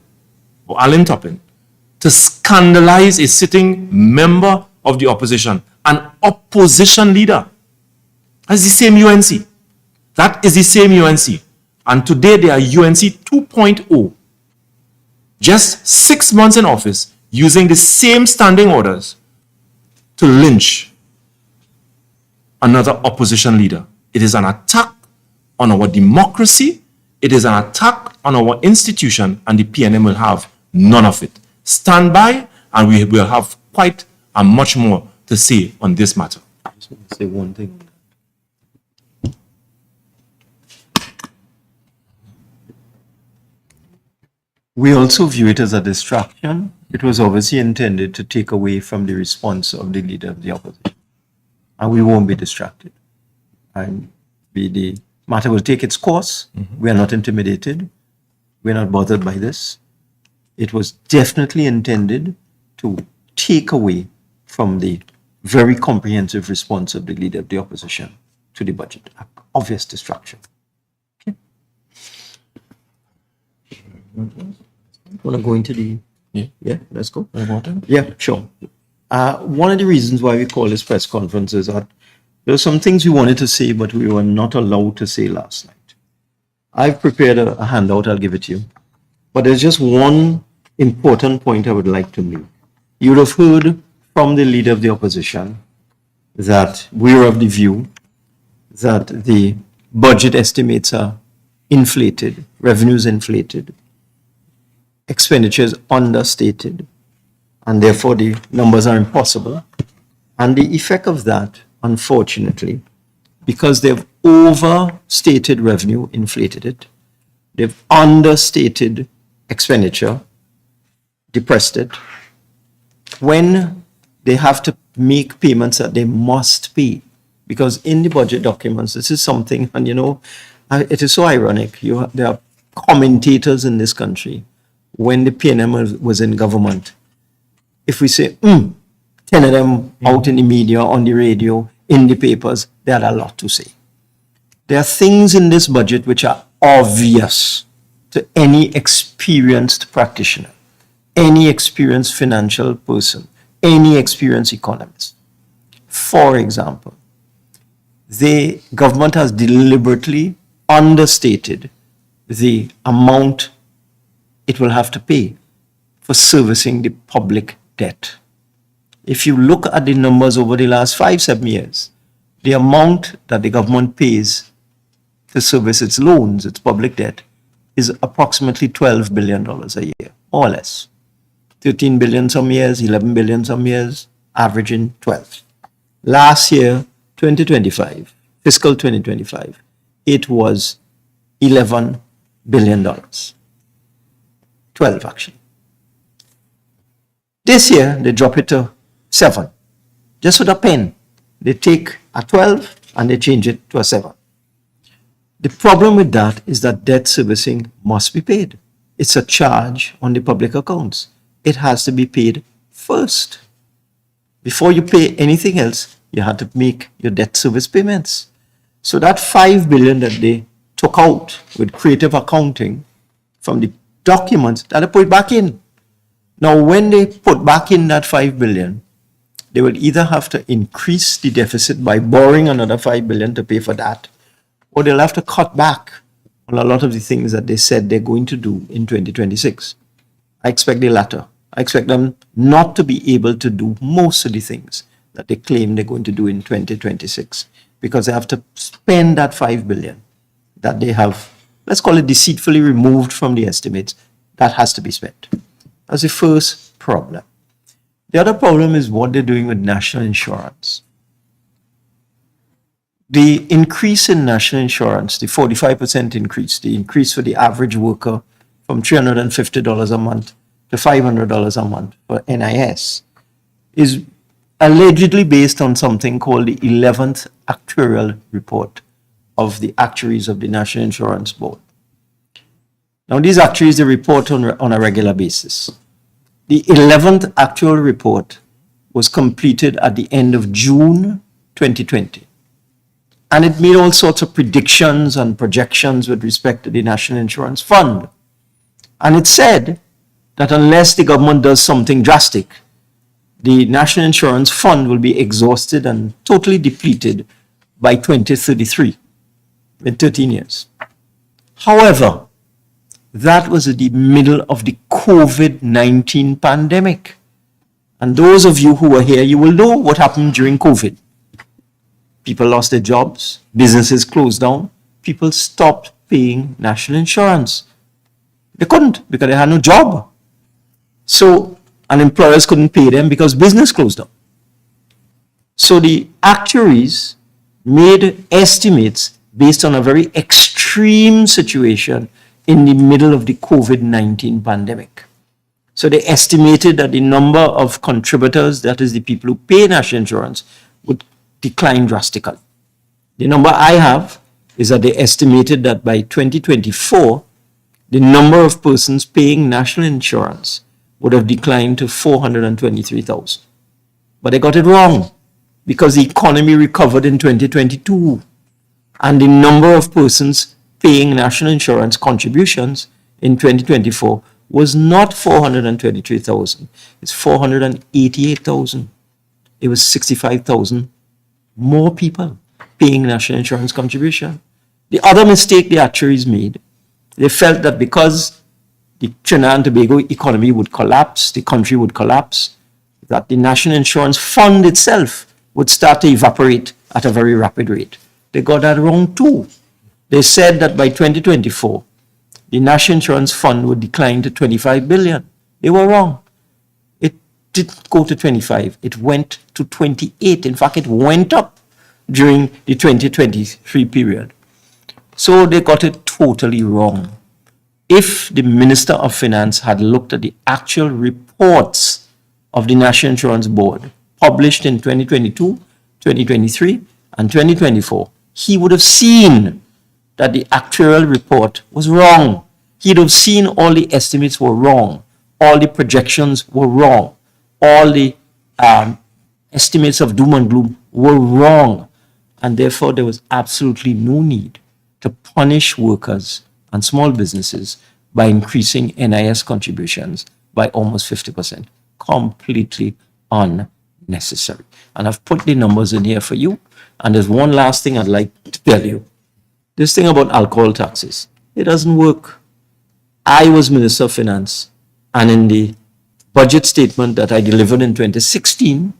or Allen Toppin, to scandalize a sitting member of the opposition, an opposition leader. That's the same UNC. That is the same UNC. And today they are UNC 2.0. Just 6 months in office, using the same standing orders to lynch another opposition leader. It is an attack on our democracy. It is an attack on our institution, and the PNM will have none of it. Stand by, and we will have quite a much more to say on this matter. I just want to say one thing. We also view it as a distraction. It was obviously intended to take away from the response of the leader of the opposition. And we won't be distracted. And the matter will take its course. We are not intimidated. We're not bothered by this. It was definitely intended to take away from the very comprehensive response of the leader of the opposition to the budget. Obvious distraction. Want to go into the... Yeah, let's go. Yeah, sure. One of the reasons why we call this press conference is that there are some things we wanted to say, but we were not allowed to say last night. I've prepared a handout, I'll give it to you. But there's just one important point I would like to make. You would have heard from the leader of the opposition that we're of the view that the budget estimates are inflated, revenues inflated, expenditures understated, and therefore the numbers are impossible. And the effect of that, unfortunately, because they've overstated revenue, inflated it, they've understated expenditure, depressed it, when they have to make payments that they must pay. Because in the budget documents, this is something, and you know, it is so ironic. There are commentators in this country. When the PNM was in government, if we say, 10 of them out in the media, on the radio, in the papers, they had a lot to say. There are things in this budget which are obvious to any experienced practitioner, any experienced financial person, any experienced economist. For example, the government has deliberately understated the amount it will have to pay for servicing the public debt. If you look at the numbers over the last 5-7 years, the amount that the government pays to service its loans, its public debt, is approximately $12 billion a year, more or less. 13 billion some years, 11 billion some years, averaging 12. Last year, 2025, fiscal 2025, it was $11 billion. 12 actually. This year, they drop it to 7. Just with a pen. They take a 12 and they change it to a 7. The problem with that is that debt servicing must be paid. It's a charge on the public accounts. It has to be paid first. Before you pay anything else, you have to make your debt service payments. So that 5 billion that they took out with creative accounting from the documents, that they put back in. Now, when they put back in that 5 billion, they will either have to increase the deficit by borrowing another 5 billion to pay for that, or they'll have to cut back on a lot of the things that they said they're going to do in 2026. I expect the latter. I expect them not to be able to do most of the things that they claim they're going to do in 2026, because they have to spend that 5 billion that they have, let's call it deceitfully removed from the estimates. That has to be spent. That's the first problem. The other problem is what they're doing with national insurance. The increase in national insurance, the 45% increase, the increase for the average worker from $350 a month to $500 a month for NIS, is allegedly based on something called the 11th actuarial report of the actuaries of the National Insurance Board. Now, these actuaries, they report on a regular basis. The 11th actual report was completed at the end of June 2020. And it made all sorts of predictions and projections with respect to the National Insurance Fund. And it said that unless the government does something drastic, the National Insurance Fund will be exhausted and totally depleted by 2033, in 13 years. However, that was at the middle of the COVID-19 pandemic. And those of you who were here, you will know what happened during COVID. People lost their jobs, businesses closed down, people stopped paying national insurance. They couldn't because they had no job. So, and employers couldn't pay them because business closed down. So the actuaries made estimates based on a very extreme situation in the middle of the COVID-19 pandemic. So they estimated that the number of contributors, that is the people who pay national insurance, would decline drastically. The number I have is that they estimated that by 2024, the number of persons paying national insurance would have declined to 423,000. But they got it wrong because the economy recovered in 2022 and the number of persons paying national insurance contributions in 2024 was not 423,000. It's 488,000. It was 65,000 more people paying national insurance contribution. The other mistake the actuaries made, they felt that because the Trinidad and Tobago economy would collapse, the country would collapse, that the National Insurance Fund itself would start to evaporate at a very rapid rate. They got that wrong too. They said that by 2024, the National Insurance Fund would decline to 25 billion. They were wrong. It didn't go to 25. It went to 28. In fact, it went up during the 2023 period. So they got it totally wrong. If the Minister of Finance had looked at the actual reports of the National Insurance Board published in 2022, 2023, and 2024, he would have seen that the actuarial report was wrong. He'd have seen all the estimates were wrong. All the projections were wrong. All the estimates of doom and gloom were wrong. And therefore, there was absolutely no need to punish workers and small businesses by increasing NIS contributions by almost 50%. Completely unnecessary. And I've put the numbers in here for you. And there's one last thing I'd like to tell you. This thing about alcohol taxes, it doesn't work. I was Minister of Finance, and in the budget statement that I delivered in 2016,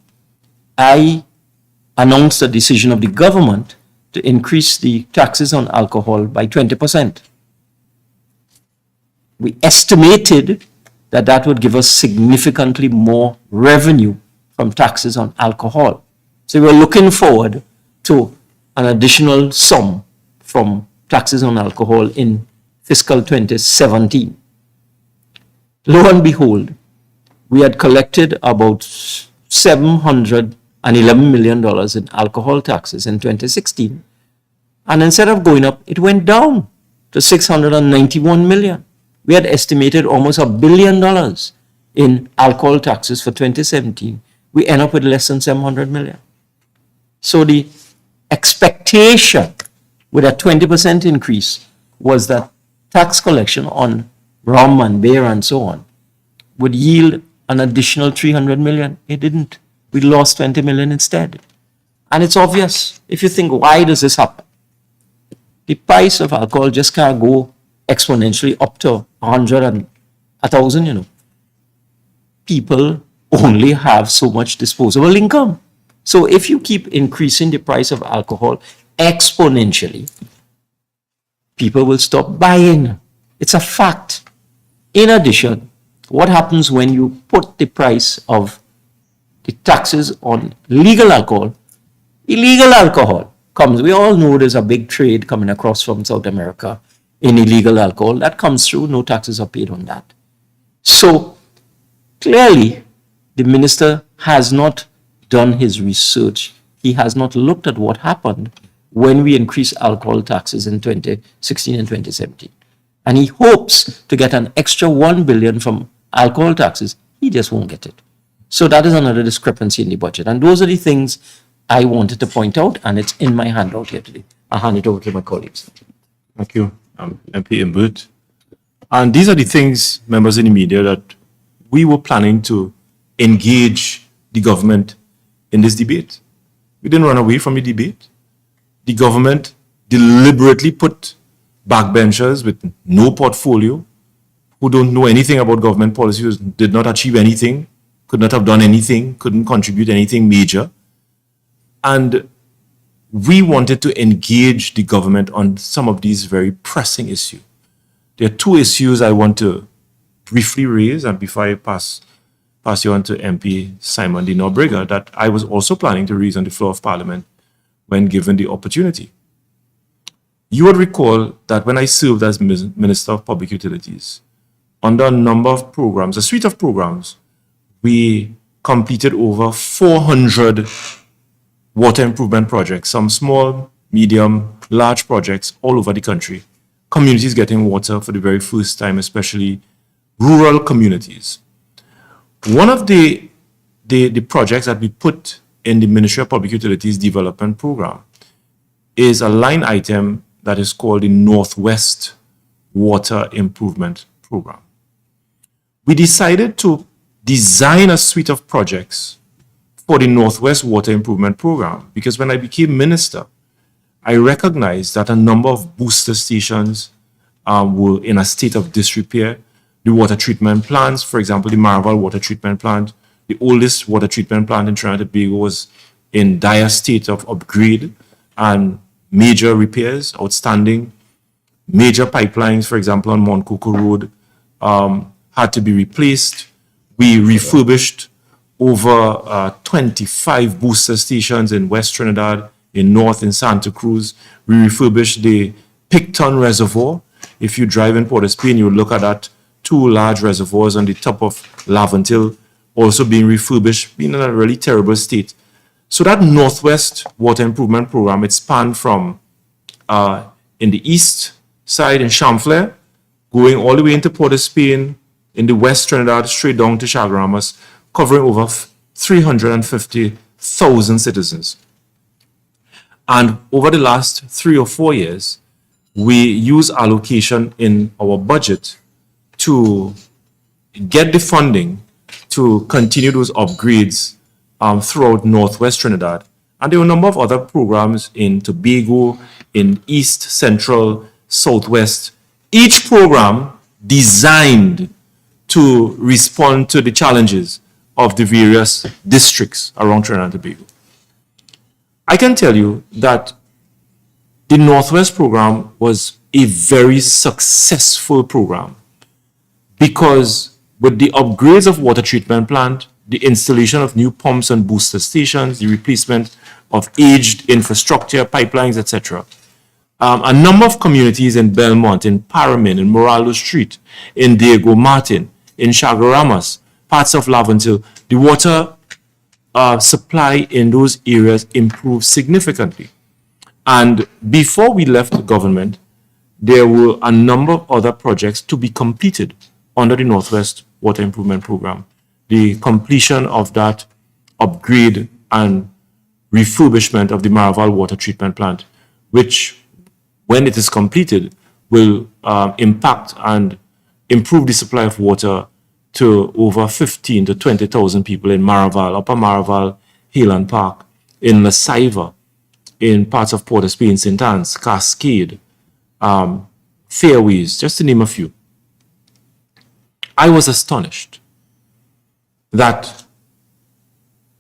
I announced a decision of the government to increase the taxes on alcohol by 20%. We estimated that that would give us significantly more revenue from taxes on alcohol. So we were looking forward to an additional sum from taxes on alcohol in fiscal 2017. Lo and behold, we had collected about $711 million in alcohol taxes in 2016. And instead of going up, it went down to $691 million. We had estimated almost $1 billion in alcohol taxes for 2017. We end up with less than 700 million. So the expectation with a 20% increase was that tax collection on rum and beer and so on would yield an additional 300 million. It didn't. We lost 20 million instead. And it's obvious. If you think, why does this happen? The price of alcohol just can't go exponentially up to 100 and 1,000, you know. People only have so much disposable income. So if you keep increasing the price of alcohol exponentially, people will stop buying. It's a fact. In addition, what happens when you put the price of the taxes on legal alcohol? Illegal alcohol comes. We all know there's a big trade coming across from South America in illegal alcohol. That comes through. No taxes are paid on that. So clearly, the minister has not done his research. He has not looked at what happened when we increased alcohol taxes in 2016 and 2017. And he hopes to get an extra 1 billion from alcohol taxes he just won't get it. So that is another discrepancy in the budget. And those are the things I wanted to point out, and it's in my handout here today. I'll hand it over to my colleagues. Thank you, MP Imbert. And these are the things, members in the media, that we were planning to engage the government in this debate. We didn't run away from the debate. The government deliberately put backbenchers with no portfolio, who don't know anything about government policy, who did not achieve anything, could not have done anything, couldn't contribute anything major. And we wanted to engage the government on some of these very pressing issues. There are two issues I want to briefly raise, and before I pass you on to MP Simon de Nobrega, that I was also planning to raise on the floor of Parliament when given the opportunity. You would recall that when I served as Minister of Public Utilities, under a number of programs, a suite of programs, we completed over 400 water improvement projects, some small, medium, large projects all over the country. Communities getting water for the very first time, especially rural communities. One of the projects that we put in the Ministry of Public Utilities Development Program is a line item that is called the Northwest Water Improvement Program. We decided to design a suite of projects for the Northwest Water Improvement Program because when I became minister, I recognized that a number of booster stations were in a state of disrepair. The water treatment plants, for example, the Maraval water treatment plant, the oldest water treatment plant in Trinidad and Tobago, was in dire state of upgrade and major repairs, outstanding. Major pipelines, for example, on Mount Coco Road, had to be replaced. We refurbished over 25 booster stations in West Trinidad, in North, in Santa Cruz. We refurbished the Picton Reservoir. If you drive in Port of Spain, you look at that, two large reservoirs on the top of Lavant Hill, also being refurbished, being in a really terrible state. So that Northwest Water Improvement Program, it spanned from in the east side in Chamflair, going all the way into Port of Spain, in the West Trinidad, straight down to Chaguaramas, covering over 350,000 citizens. And over the last 3 or 4 years, we use allocation in our budget to get the funding to continue those upgrades throughout Northwest Trinidad. And there were a number of other programs in Tobago, in East, Central, Southwest. Each program designed to respond to the challenges of the various districts around Trinidad and Tobago. I can tell you that the Northwest program was a very successful program because with the upgrades of water treatment plant, the installation of new pumps and booster stations, the replacement of aged infrastructure, pipelines, etc., a number of communities in Belmont, in Paramin, in Moralo Street, in Diego Martin, in Chaguaramas, parts of Lavant Hill, the water supply in those areas improved significantly. And before we left the government, there were a number of other projects to be completed under the Northwest Water Improvement Program. The completion of that upgrade and refurbishment of the Maraval water treatment plant, which, when it is completed, will impact and improve the supply of water to over 15 to 20,000 people in Maraval, Upper Maraval, Hale Park, in La Saiva, in parts of Port of Spain, St. Anne's, Cascade, Fairways, just to name a few. I was astonished that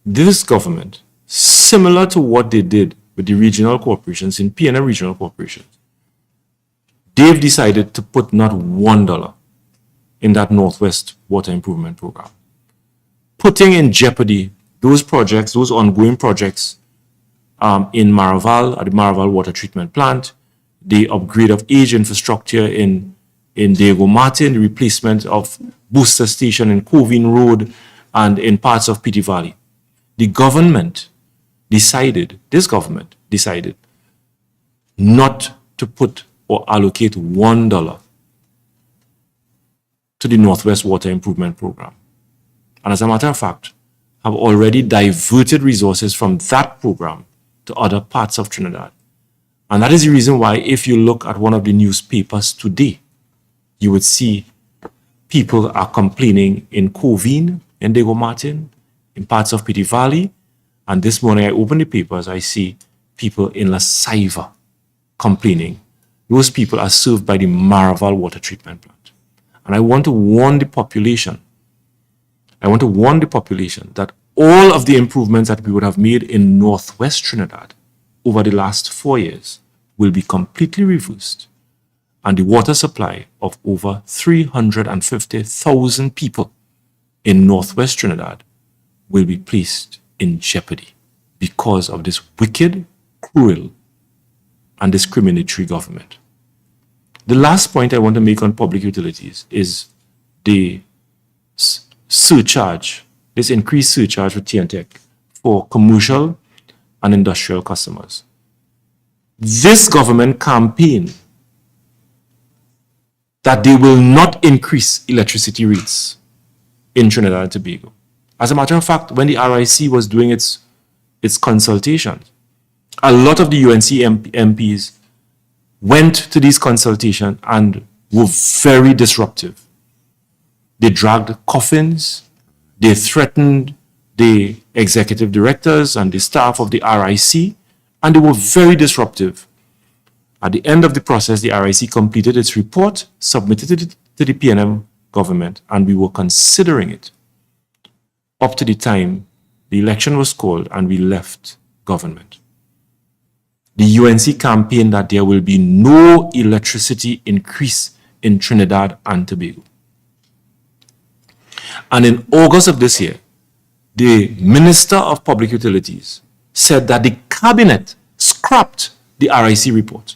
this government, similar to what they did with the regional corporations in PNM regional corporations, they've decided to put not $1 in that Northwest Water Improvement Program, putting in jeopardy those projects, those ongoing projects in Maraval, at the Maraval Water Treatment Plant, the upgrade of aged infrastructure in Diego Martin, the replacement of booster station in Covine Road and in parts of Piti Valley. This government decided not to put or allocate $1 to the Northwest Water Improvement Program. and as a matter of fact, have already diverted resources from that program to other parts of Trinidad. And that is the reason why, if you look at one of the newspapers today, you would see people are complaining in Covine, in Diego Martin, in parts of Pity Valley. And this morning I open the papers, I see people in La Saiva complaining. Those people are served by the Maraval water treatment plant. And I want to warn the population. That all of the improvements that we would have made in Northwest Trinidad over the last 4 years will be completely reversed. And the water supply of over 350,000 people in Northwest Trinidad will be placed in jeopardy because of this wicked, cruel, and discriminatory government. The last point I want to make on public utilities is the surcharge, this increased surcharge for TNTEC for commercial and industrial customers. This government campaigned that they will not increase electricity rates in Trinidad and Tobago. As a matter of fact, when the RIC was doing its consultations, a lot of the UNC MPs went to these consultations and were very disruptive. They dragged coffins, they threatened the executive directors and the staff of the RIC, and they were very disruptive. At the end of the process, the RIC completed its report, submitted it to the PNM government, and we were considering it up to the time the election was called and we left government. The UNC campaigned that there will be no electricity increase in Trinidad and Tobago. And in August of this year, the Minister of Public Utilities said that the cabinet scrapped the RIC report.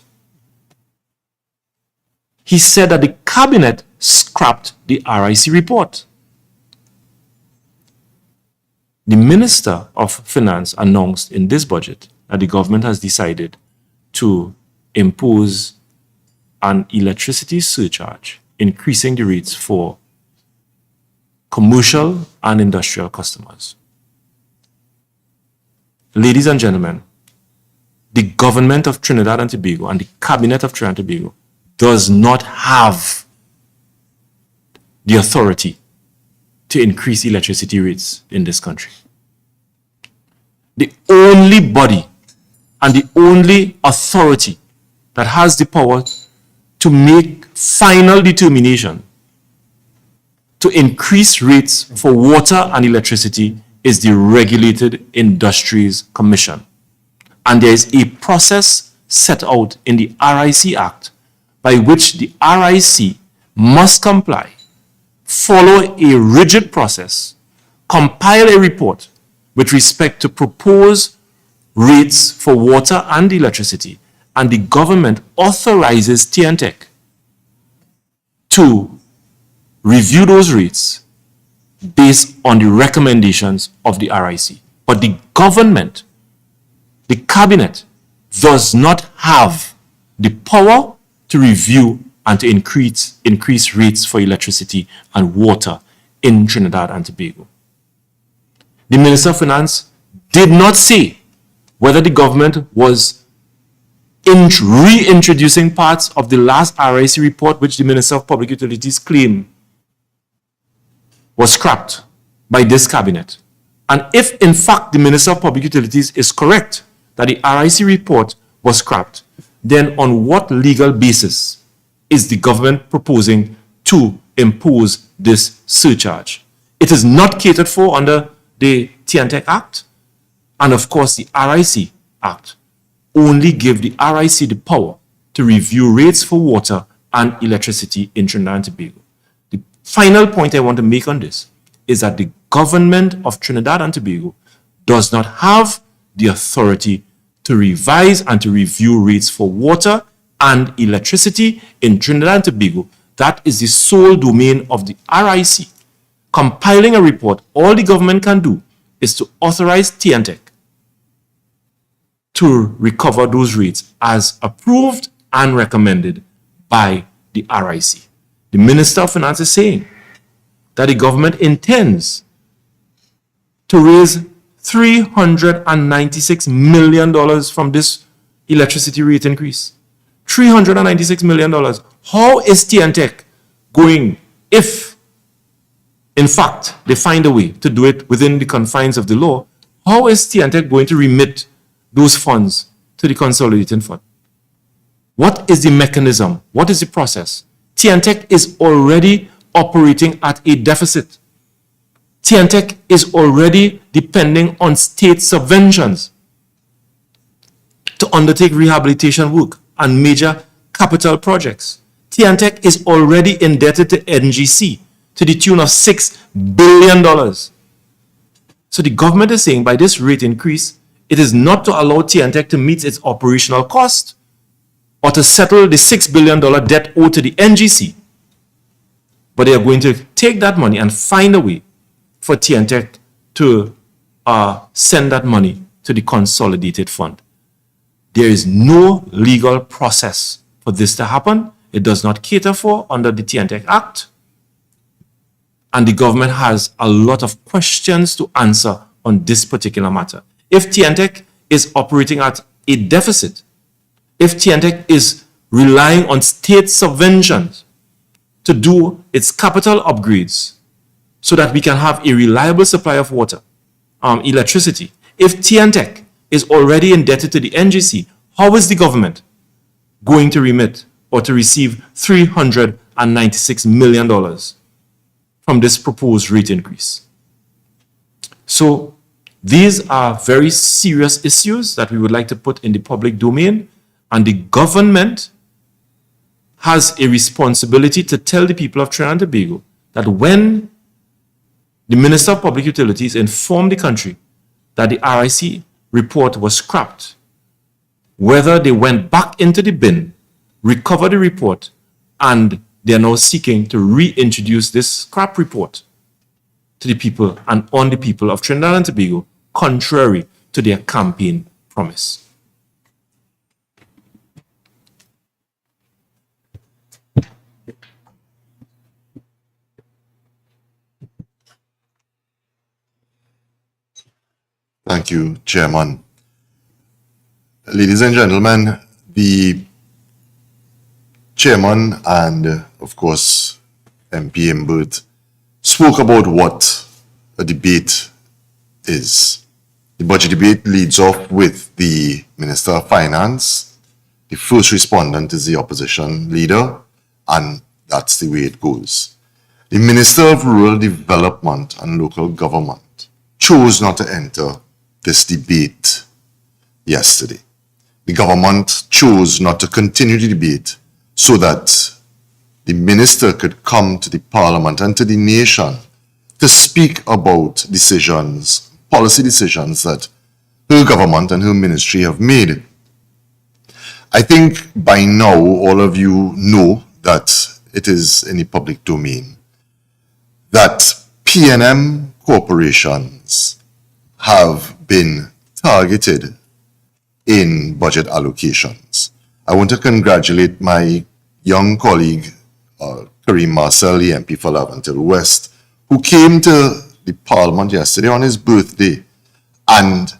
He said that the cabinet scrapped the RIC report. The Minister of Finance announced in this budget that the government has decided to impose an electricity surcharge, increasing the rates for commercial and industrial customers. Ladies and gentlemen, the government of Trinidad and Tobago and the cabinet of Trinidad and Tobago does not have the authority to increase electricity rates in this country. The only body and the only authority that has the power to make final determination to increase rates for water and electricity is the Regulated Industries Commission. And there is a process set out in the RIC Act by which the RIC must comply, follow a rigid process, compile a report with respect to propose rates for water and electricity, and the government authorizes TNTEC to review those rates based on the recommendations of the RIC. But the government, the cabinet, does not have the power to review and to increase rates for electricity and water in Trinidad and Tobago. The Minister of Finance did not say whether the government was reintroducing parts of the last RIC report, which the Minister of Public Utilities claimed was scrapped by this cabinet. And if in fact the Minister of Public Utilities is correct that the RIC report was scrapped, then on what legal basis is the government proposing to impose this surcharge? It is not catered for under the TNTEC Act, and of course the RIC Act only give the RIC the power to review rates for water and electricity in Trinidad and Tobago. The final point I want to make on this is that the government of Trinidad and Tobago does not have the authority to revise and to review rates for water and electricity in Trinidad and Tobago. That is the sole domain of the RIC. Compiling a report, all the government can do is to authorize TNTEC to recover those rates as approved and recommended by the RIC. The Minister of Finance is saying that the government intends to raise $396 million from this electricity rate increase. $396 million. How is TNTech going, if in fact they find a way to do it within the confines of the law, how is TNTech going to remit those funds to the consolidating fund? What is the mechanism? What is the process? TNTech is already operating at a deficit. TNTech is already depending on state subventions to undertake rehabilitation work and major capital projects. TNTech is already indebted to NGC to the tune of $6 billion. So the government is saying by this rate increase, it is not to allow TNTech to meet its operational cost or to settle the $6 billion debt owed to the NGC. But they are going to take that money and find a way for TNTech to send that money to the consolidated fund. There is no legal process for this to happen. It does not cater for under the TNTech Act. And the government has a lot of questions to answer on this particular matter. If TNTech is operating at a deficit, if TNTech is relying on state subventions to do its capital upgrades so that we can have a reliable supply of water, electricity, if TNTech is already indebted to the NGC, how is the government going to remit or to receive $396 million from this proposed rate increase? So these are very serious issues that we would like to put in the public domain, and the government has a responsibility to tell the people of Trinidad and Tobago that when the Minister of Public Utilities informed the country that the RIC report was scrapped, whether they went back into the bin, recovered the report, and they are now seeking to reintroduce this scrap report to the people and on the people of Trinidad and Tobago, contrary to their campaign promise. Thank you, Chairman. Ladies and gentlemen, the Chairman and, of course, MP Imbert spoke about what a debate is. The budget debate leads off with the Minister of Finance. The first respondent is the opposition leader, and that's the way it goes. The Minister of Rural Development and Local Government chose not to enter this debate yesterday. The government chose not to continue the debate so that the minister could come to the parliament and to the nation to speak about decisions, policy decisions that her government and her ministry have made. I think by now all of you know that it is in the public domain that PNM corporations have been targeted in budget allocations. I want to congratulate my young colleague, Kareem Marcel, the MP for Laventille West, who came to the Parliament yesterday on his birthday and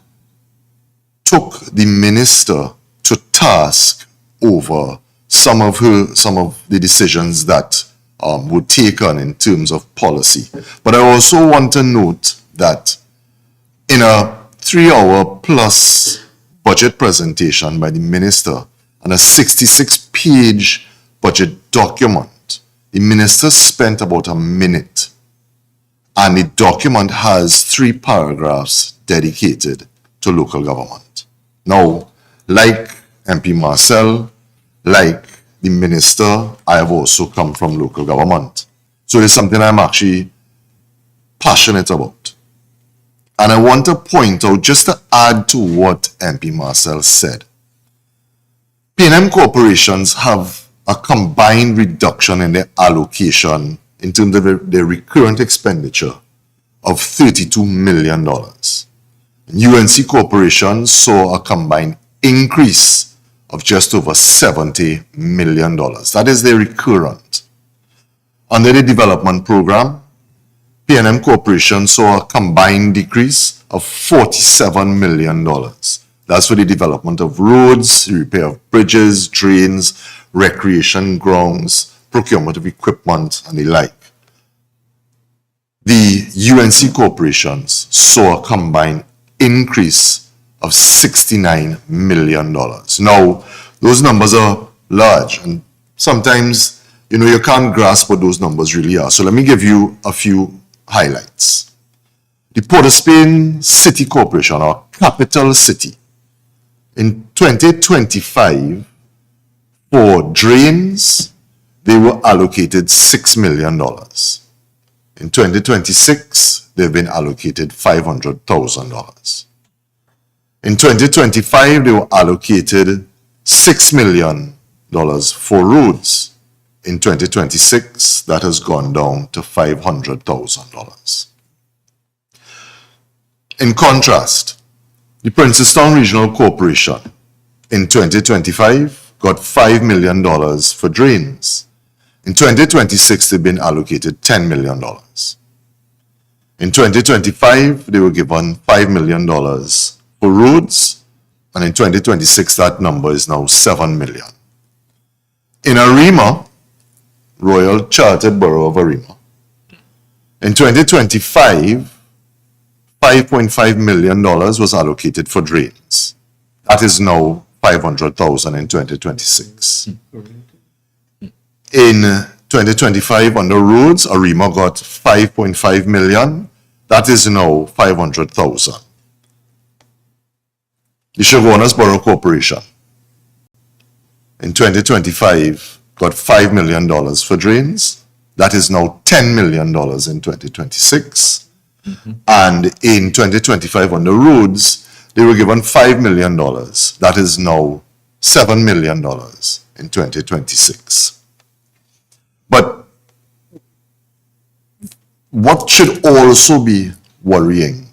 took the minister to task over some of the decisions that were taken in terms of policy. But I also want to note that in a 3-hour plus budget presentation by the minister and a 66-page budget document, the minister spent about a minute, and the document has 3 paragraphs dedicated to local government. Now, like MP Marcel, like the minister, I have also come from local government. So it's something I'm actually passionate about. And I want to point out, just to add to what MP Marcel said, PNM corporations have a combined reduction in their allocation in terms of their recurrent expenditure of $32 million. UNC corporations saw a combined increase of just over $70 million. That is their recurrent. Under the development program, PNM Corporation saw a combined decrease of $47 million. That's for the development of roads, repair of bridges, drains, recreation grounds, procurement of equipment, and the like. The UNC corporations saw a combined increase of $69 million. Now, those numbers are large, and sometimes, you can't grasp what those numbers really are. So let me give you a few highlights. The Port of Spain City Corporation, our capital city, in 2025, for drains, they were allocated $6 million. In 2026, they've been allocated $500,000. In 2025, they were allocated $6 million for roads. In 2026, that has gone down to $500,000. In contrast, the Princestown Regional Corporation in 2025 got $5 million for drains. In 2026, they've been allocated $10 million. In 2025, they were given $5 million for roads, and in 2026, that number is now $7 million. In Arima, Royal Chartered Borough of Arima, in 2025, $5.5 million was allocated for drains. That is now $500,000 in 2026. In 2025, on the roads, Arima got $5.5 million. That is now $500,000. The Chaguanas Borough Corporation, in 2025, got $5 million for drains. That is now $10 million in 2026. And in 2025 on the roads, they were given $5 million. That is now $7 million in 2026. But what should also be worrying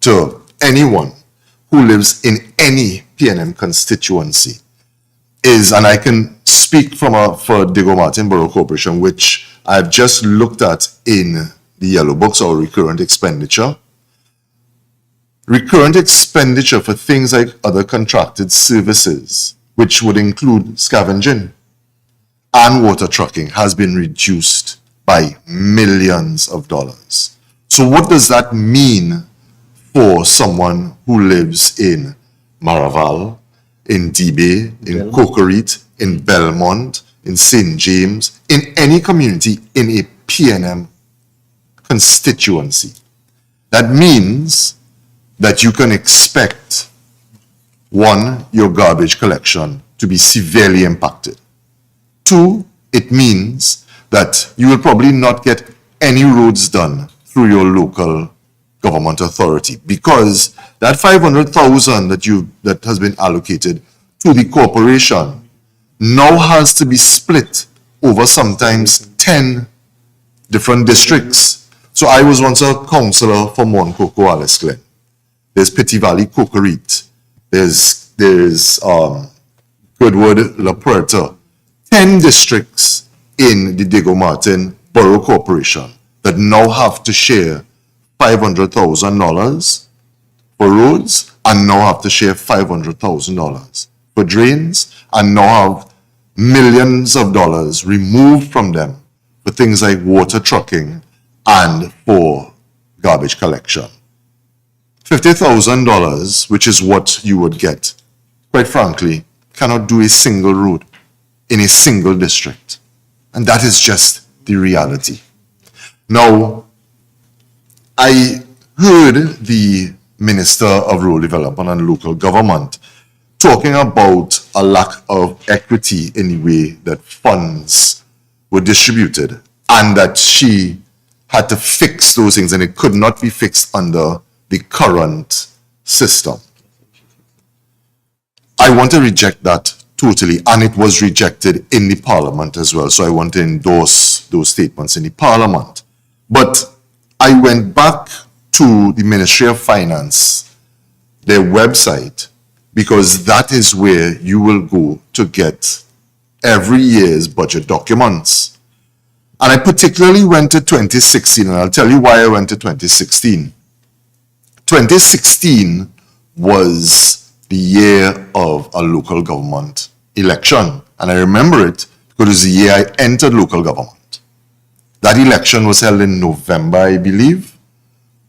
to anyone who lives in any PNM constituency is, and I can speak for Diego Martin Borough Corporation, which I've just looked at in the yellow books, or recurrent expenditure. Recurrent expenditure for things like other contracted services, which would include scavenging and water trucking, has been reduced by millions of dollars. So what does that mean for someone who lives in Maraval, in Dibé, in Cocorite, in Belmont, in St. James, in any community in a PNM constituency? That means that you can expect, one, your garbage collection to be severely impacted. Two, it means that you will probably not get any roads done through your local government authority, because that $500,000 that has been allocated to the corporation now has to be split over sometimes 10 different districts. So I was once a councillor for Montcoco, Alice Glen. There's Petty Valley, Cocorite. There's Goodwood, La Puerta. 10 districts in the Diego Martin Borough Corporation that now have to share $500,000 for roads, and now have to share $500,000 for drains, and now have millions of dollars removed from them for things like water trucking and for garbage collection. $50,000, which is what you would get, quite frankly, cannot do a single road in a single district. And that is just the reality. Now, I heard the Minister of Rural Development and Local Government talking about a lack of equity in the way that funds were distributed, and that she had to fix those things, and it could not be fixed under the current system. I want to reject that totally, and it was rejected in the Parliament as well, so I want to endorse those statements in the Parliament. But I went back to the Ministry of Finance, their website, because that is where you will go to get every year's budget documents. And I particularly went to 2016, and I'll tell you why I went to 2016. 2016 was the year of a local government election. And I remember it because it was the year I entered local government. That election was held in November, I believe.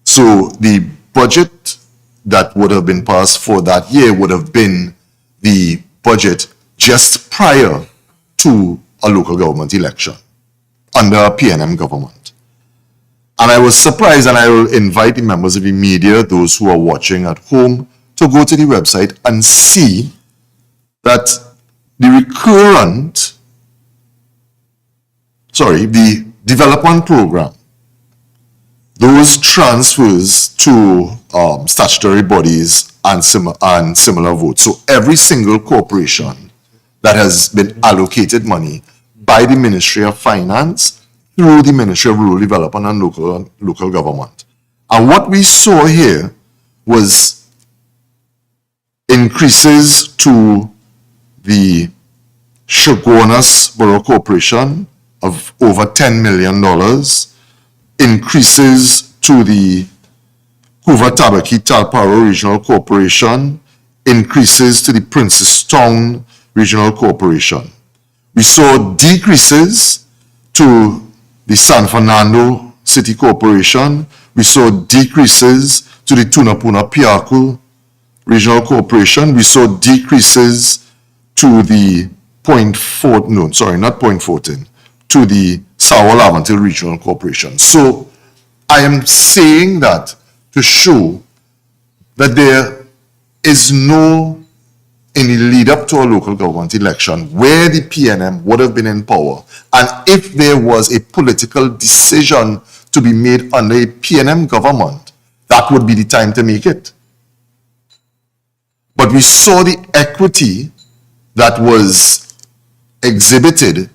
So the budget that would have been passed for that year would have been the budget just prior to a local government election under a PNM government. And I was surprised, and I will invite the members of the media, those who are watching at home, to go to the website and see that the development program, those transfers to statutory bodies and similar votes. So every single corporation that has been allocated money by the Ministry of Finance through the Ministry of Rural Development and local government. And what we saw here was increases to the Shogunas Borough Corporation of over $10 million, increases to the Hoover Tabaki Talparo Regional Corporation, increases to the Princestown Regional Corporation. We saw decreases to the San Fernando City Corporation. We saw decreases to the Tunapuna Piaku Regional Corporation. We saw decreases to the to the Sawa Lavantil Regional Corporation. So I am saying that to show that there is no, in the lead up to a local government election where the PNM would have been in power, and if there was a political decision to be made under a PNM government, that would be the time to make it. But we saw the equity that was exhibited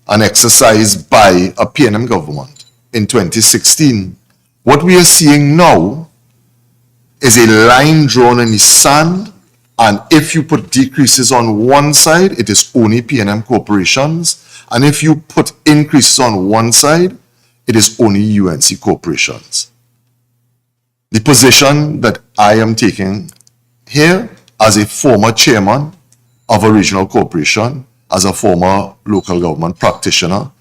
and exercised by a PNM government in 2016. What we are seeing now is a line drawn in the sand, and if you put decreases on one side, it is only PNM corporations, and if you put increases on one side, it is only UNC corporations. The position that I am taking here as a former chairman of a regional corporation, as a former local government practitioner,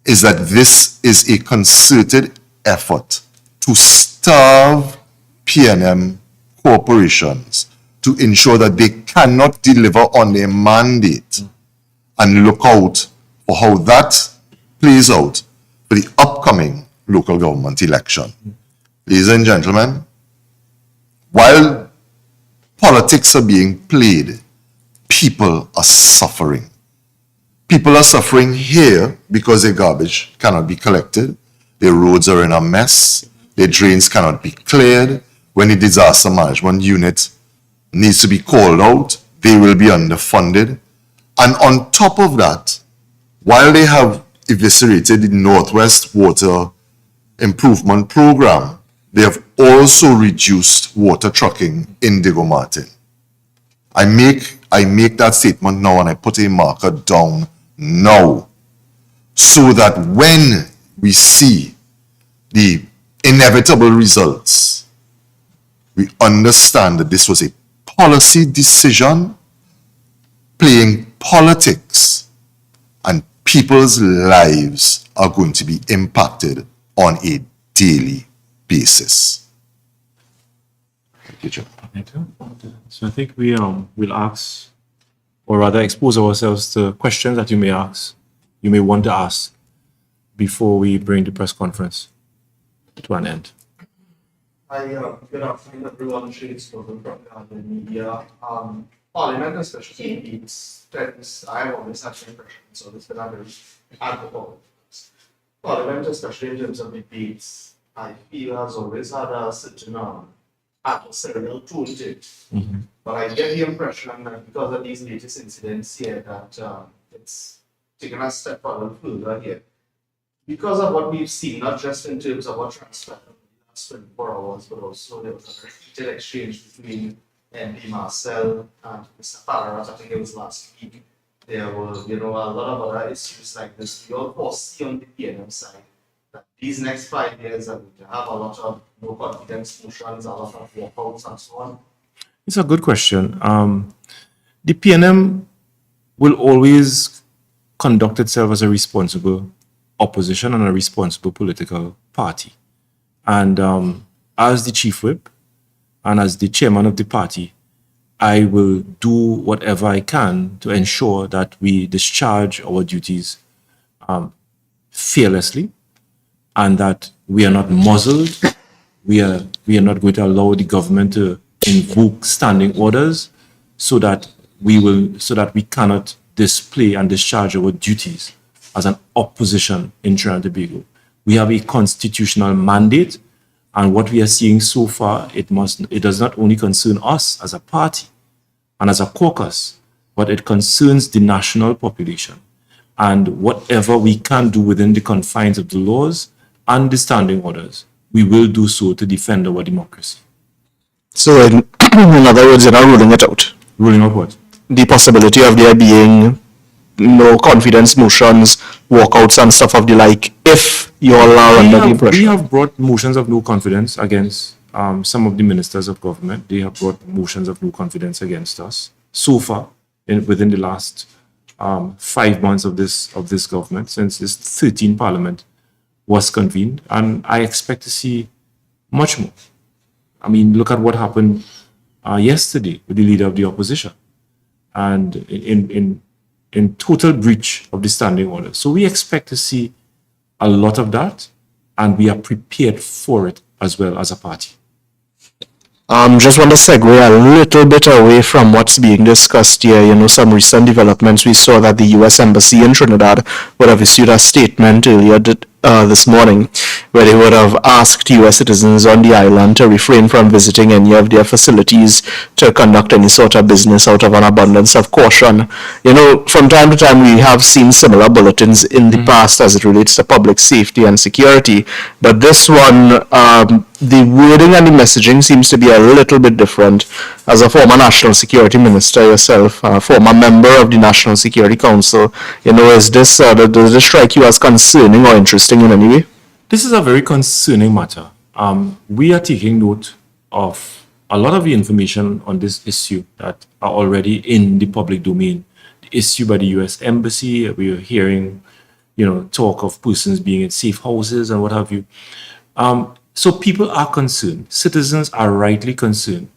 is that this is a concerted effort to starve PNM corporations to ensure that they cannot deliver on their mandate, and look out for how that plays out for the upcoming local government election. Ladies and gentlemen, while politics are being played, people are suffering. People are suffering here because their garbage cannot be collected, their roads are in a mess, their drains cannot be cleared. When the disaster management unit needs to be called out, they will be underfunded. And on top of that, while they have eviscerated the Northwest Water Improvement Program, they have also reduced water trucking in Diego Martin. I make that statement now, and I put a marker down now, so that when we see the inevitable results, we understand that this was a policy decision playing politics, and people's lives are going to be impacted on a daily basis. Thank you, John. Thank you. So I think we will ask, or rather expose ourselves to questions that you may ask, you may want to ask before we bring the press conference to an end. Hi, good afternoon, everyone. Shades from the media. Parliament, especially debates, trends, I have always had the impression, so this is a very admirable. Parliament, especially in terms of debates, I feel has always had a certain adversarial tone to it. But I get the impression that because of these latest incidents here, that it's taken a step further here. Because of what we've seen, not just in terms of what transpired in the last 24 hours, but also there was a very heated exchange between MP Marcel and Mr. Farrar, I think it was last week, there were, a lot of other issues like this. We all foresee on the PNM side that these next 5 years are going to have a lot of no confidence motions, a lot of walkouts and so on. It's a good question. The PNM will always conduct itself as a responsible opposition and a responsible political party. And as the chief whip and as the chairman of the party, I will do whatever I can to ensure that we discharge our duties fearlessly and that we are not muzzled. We are not going to allow the government to invoke standing orders so that we cannot display and discharge our duties as an opposition in Trinidad and Tobago. We have a constitutional mandate, and what we are seeing so far, it does not only concern us as a party and as a caucus, but it concerns the national population. And whatever we can do within the confines of the laws and the standing orders, we will do so to defend our democracy. So, in other words, you're not ruling it out. Ruling out what? The possibility of there being no confidence motions, walkouts and stuff of the like, if you all are under the impression. We have brought motions of no confidence against some of the ministers of government. They have brought motions of no confidence against us so far within the last 5 months of this government, since this 13th parliament was convened, and I expect to see much more. I mean, look at what happened yesterday with the leader of the opposition, and in total breach of the standing order. So we expect to see a lot of that, and we are prepared for it as well as a party. Just want to segue a little bit away from what's being discussed here. Some recent developments. We saw that the U.S. Embassy in Trinidad would have issued a statement earlier this morning where they would have asked U.S. citizens on the island to refrain from visiting any of their facilities to conduct any sort of business out of an abundance of caution. From time to time we have seen similar bulletins in the past as it relates to public safety and security, but this one, the wording and the messaging seems to be a little bit different. As a former national security minister yourself, a former member of the National Security Council, does this strike you as concerning or interesting in any way? This is a very concerning matter. We are taking note of a lot of the information on this issue that are already in the public domain. The issue by the U.S. Embassy, we are hearing, talk of persons being in safe houses and what have you. So people are concerned. Citizens are rightly concerned.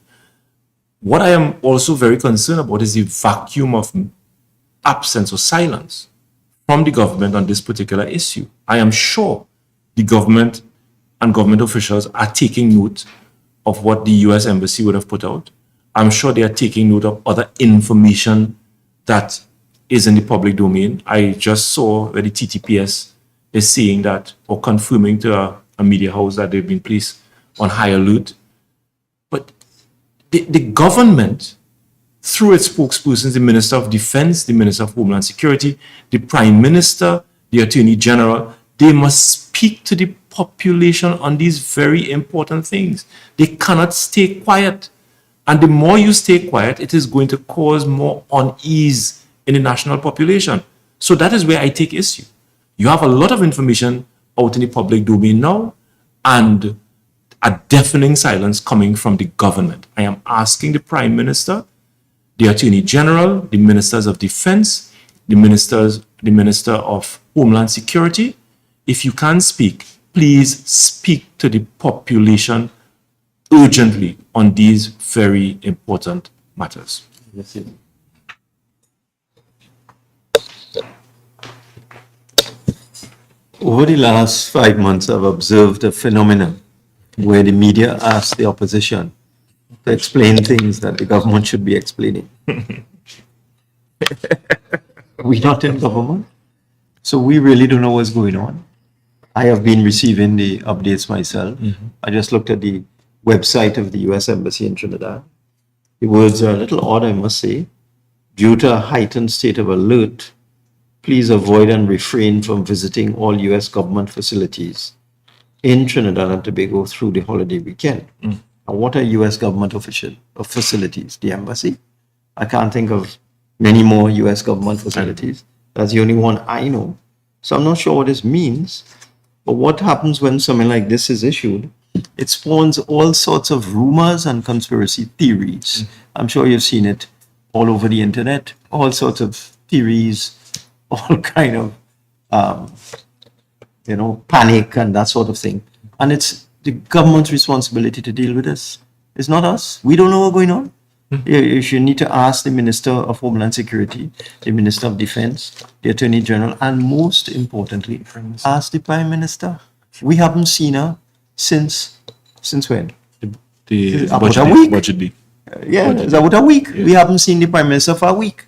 What I am also very concerned about is the vacuum of absence or silence from the government on this particular issue. I am sure the government and government officials are taking note of what the U.S. Embassy would have put out. I'm sure they are taking note of other information that is in the public domain. I just saw where the TTPS is saying that, or confirming to a media house that they've been placed on high alert. But the government, through its spokespersons, the Minister of Defense, the Minister of Homeland Security, the Prime Minister, the Attorney General, they must speak to the population on these very important things. They cannot stay quiet. And the more you stay quiet, it is going to cause more unease in the national population. So that is where I take issue. You have a lot of information out in the public domain now, and a deafening silence coming from the government. I am asking the Prime Minister, the Attorney General, the Ministers of Defense, the Minister of Homeland Security, if you can speak, please speak to the population urgently on these very important matters. Yes, yes. Over the last 5 months, I've observed a phenomenon where the media asks the opposition to explain things that the government should be explaining. We're not in government, so we really don't know what's going on. I have been receiving the updates myself. I just looked at the website of the U.S. Embassy in Trinidad. The words are a little odd, I must say. Due to a heightened state of alert, please avoid and refrain from visiting all U.S. government facilities in Trinidad and Tobago through the holiday weekend. And what are U.S. government facilities? The embassy? I can't think of many more US government facilities. That's the only one I know. So I'm not sure what this means. But what happens when something like this is issued? It spawns all sorts of rumors and conspiracy theories. I'm sure you've seen it all over the internet, all sorts of theories, all kind of, panic and that sort of thing. And it's the government's responsibility to deal with this. It's not us. We don't know what's going on. You need to ask the Minister of Homeland Security, the Minister of Defense, the Attorney General, and most importantly, ask the Prime Minister. We haven't seen her since when? About a week. It's about a week. Yeah. We haven't seen the Prime Minister for a week.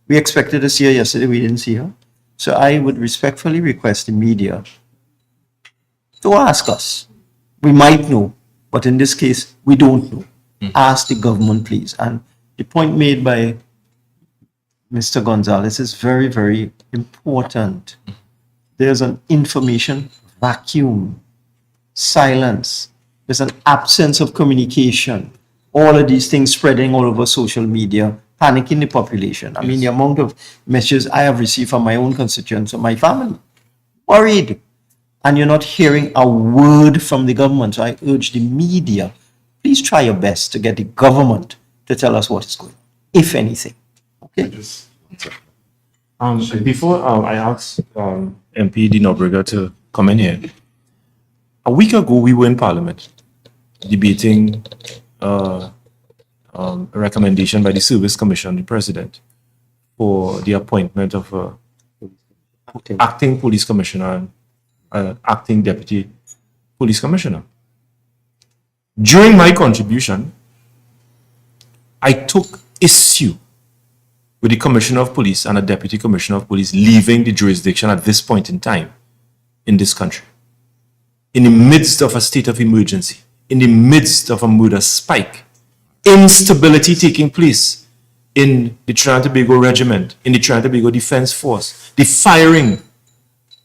We expected to see her yesterday. We didn't see her. So I would respectfully request the media to ask us. We might know, but in this case, we don't know. Ask the government, please. And the point made by Mr. Gonzalez is very, very important. There's an information vacuum, silence. There's an absence of communication. All of these things spreading all over social media, panicking the population. I mean, the amount of messages I have received from my own constituents and my family, worried. And you're not hearing a word from the government. So I urge the media, please try your best to get the government to tell us what is going on, if anything. Okay? Before I ask MP Di Nobrega to come in here, a week ago we were in Parliament debating a recommendation by the Service Commission, the President, for the appointment of acting police commissioner and acting deputy police commissioner. During my contribution, I took issue with the Commissioner of Police and a Deputy Commissioner of Police leaving the jurisdiction at this point in time in this country, in the midst of a state of emergency, in the midst of a murder spike, instability taking place in the Trinidad and Tobago Regiment, in the Trinidad and Tobago Defense Force, the firing.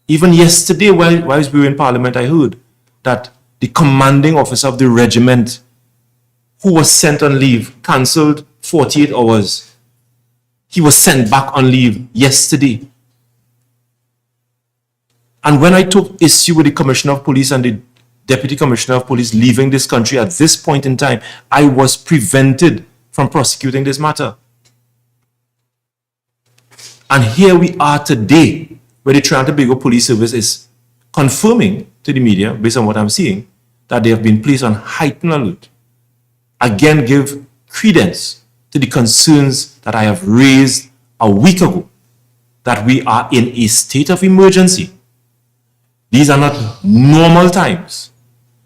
Even yesterday, while we were in Parliament, I heard that the commanding officer of the regiment, who was sent on leave, cancelled 48 hours. He was sent back on leave yesterday. And when I took issue with the Commissioner of Police and the Deputy Commissioner of Police leaving this country at this point in time, I was prevented from prosecuting this matter. And here we are today, where the Trinidad and Tobago Police Service is confirming to the media, based on what I'm seeing, that they have been placed on heightened alert. Again, give credence to the concerns that I have raised a week ago, that we are in a state of emergency. These are not normal times,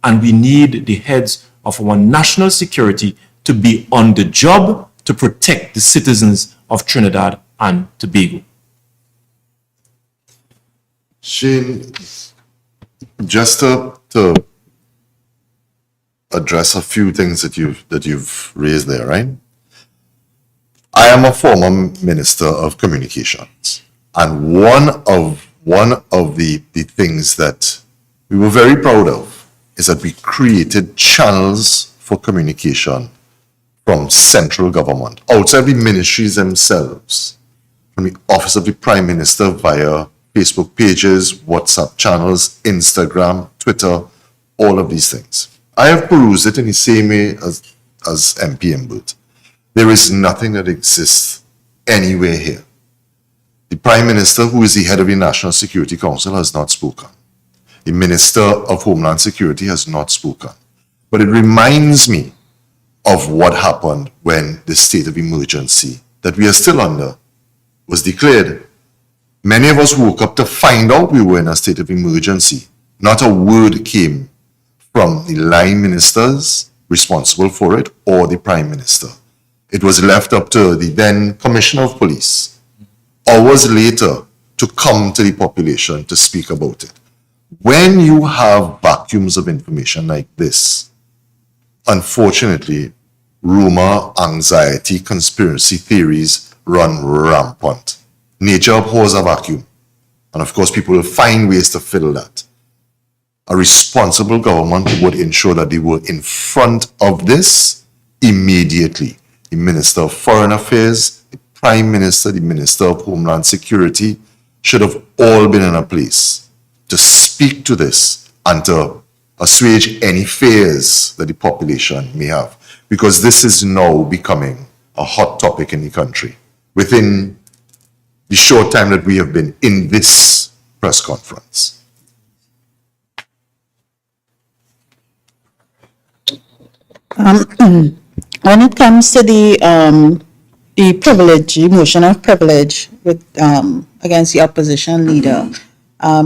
and we need the heads of our national security to be on the job to protect the citizens of Trinidad and Tobago. Shane, just to address a few things that you've raised there, right? I am a former Minister of Communications, and one of the things that we were very proud of is that we created channels for communication from central government, outside the ministries themselves, from the Office of the Prime Minister via Facebook pages, WhatsApp channels, Instagram, Twitter, all of these things. I have perused it in the same way as MP Mbut. There is nothing that exists anywhere here. The Prime Minister, who is the head of the National Security Council, has not spoken. The Minister of Homeland Security has not spoken. But it reminds me of what happened when the state of emergency that we are still under was declared. Many of us woke up to find out we were in a state of emergency. Not a word came from the line ministers responsible for it or the Prime Minister. It was left up to the then Commissioner of Police, hours later, to come to the population to speak about it. When you have vacuums of information like this, unfortunately, rumor, anxiety, conspiracy theories run rampant. Nature abhors a vacuum. And of course, people will find ways to fill that. A responsible government would ensure that they were in front of this immediately. The Minister of Foreign Affairs, the Prime Minister, the Minister of Homeland Security should have all been in a place to speak to this and to assuage any fears that the population may have, because this is now becoming a hot topic in the country within the short time that we have been in this press conference. When it comes to the privilege, emotion of privilege with against the opposition leader,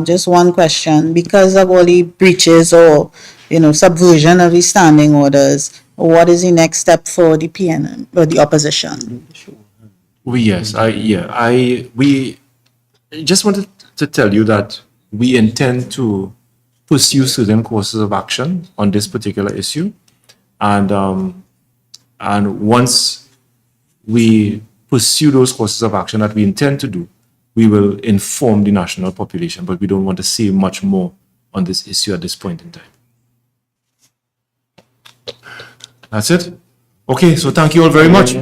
just one question: because of all the breaches or subversion of the standing orders, what is the next step for the PNM or the opposition? We just wanted to tell you that we intend to pursue certain courses of action on this particular issue, and once we pursue those courses of action that we intend to do, we will inform the national population, but we don't want to say much more on this issue at this point in time. That's it. Okay, so thank you all very much.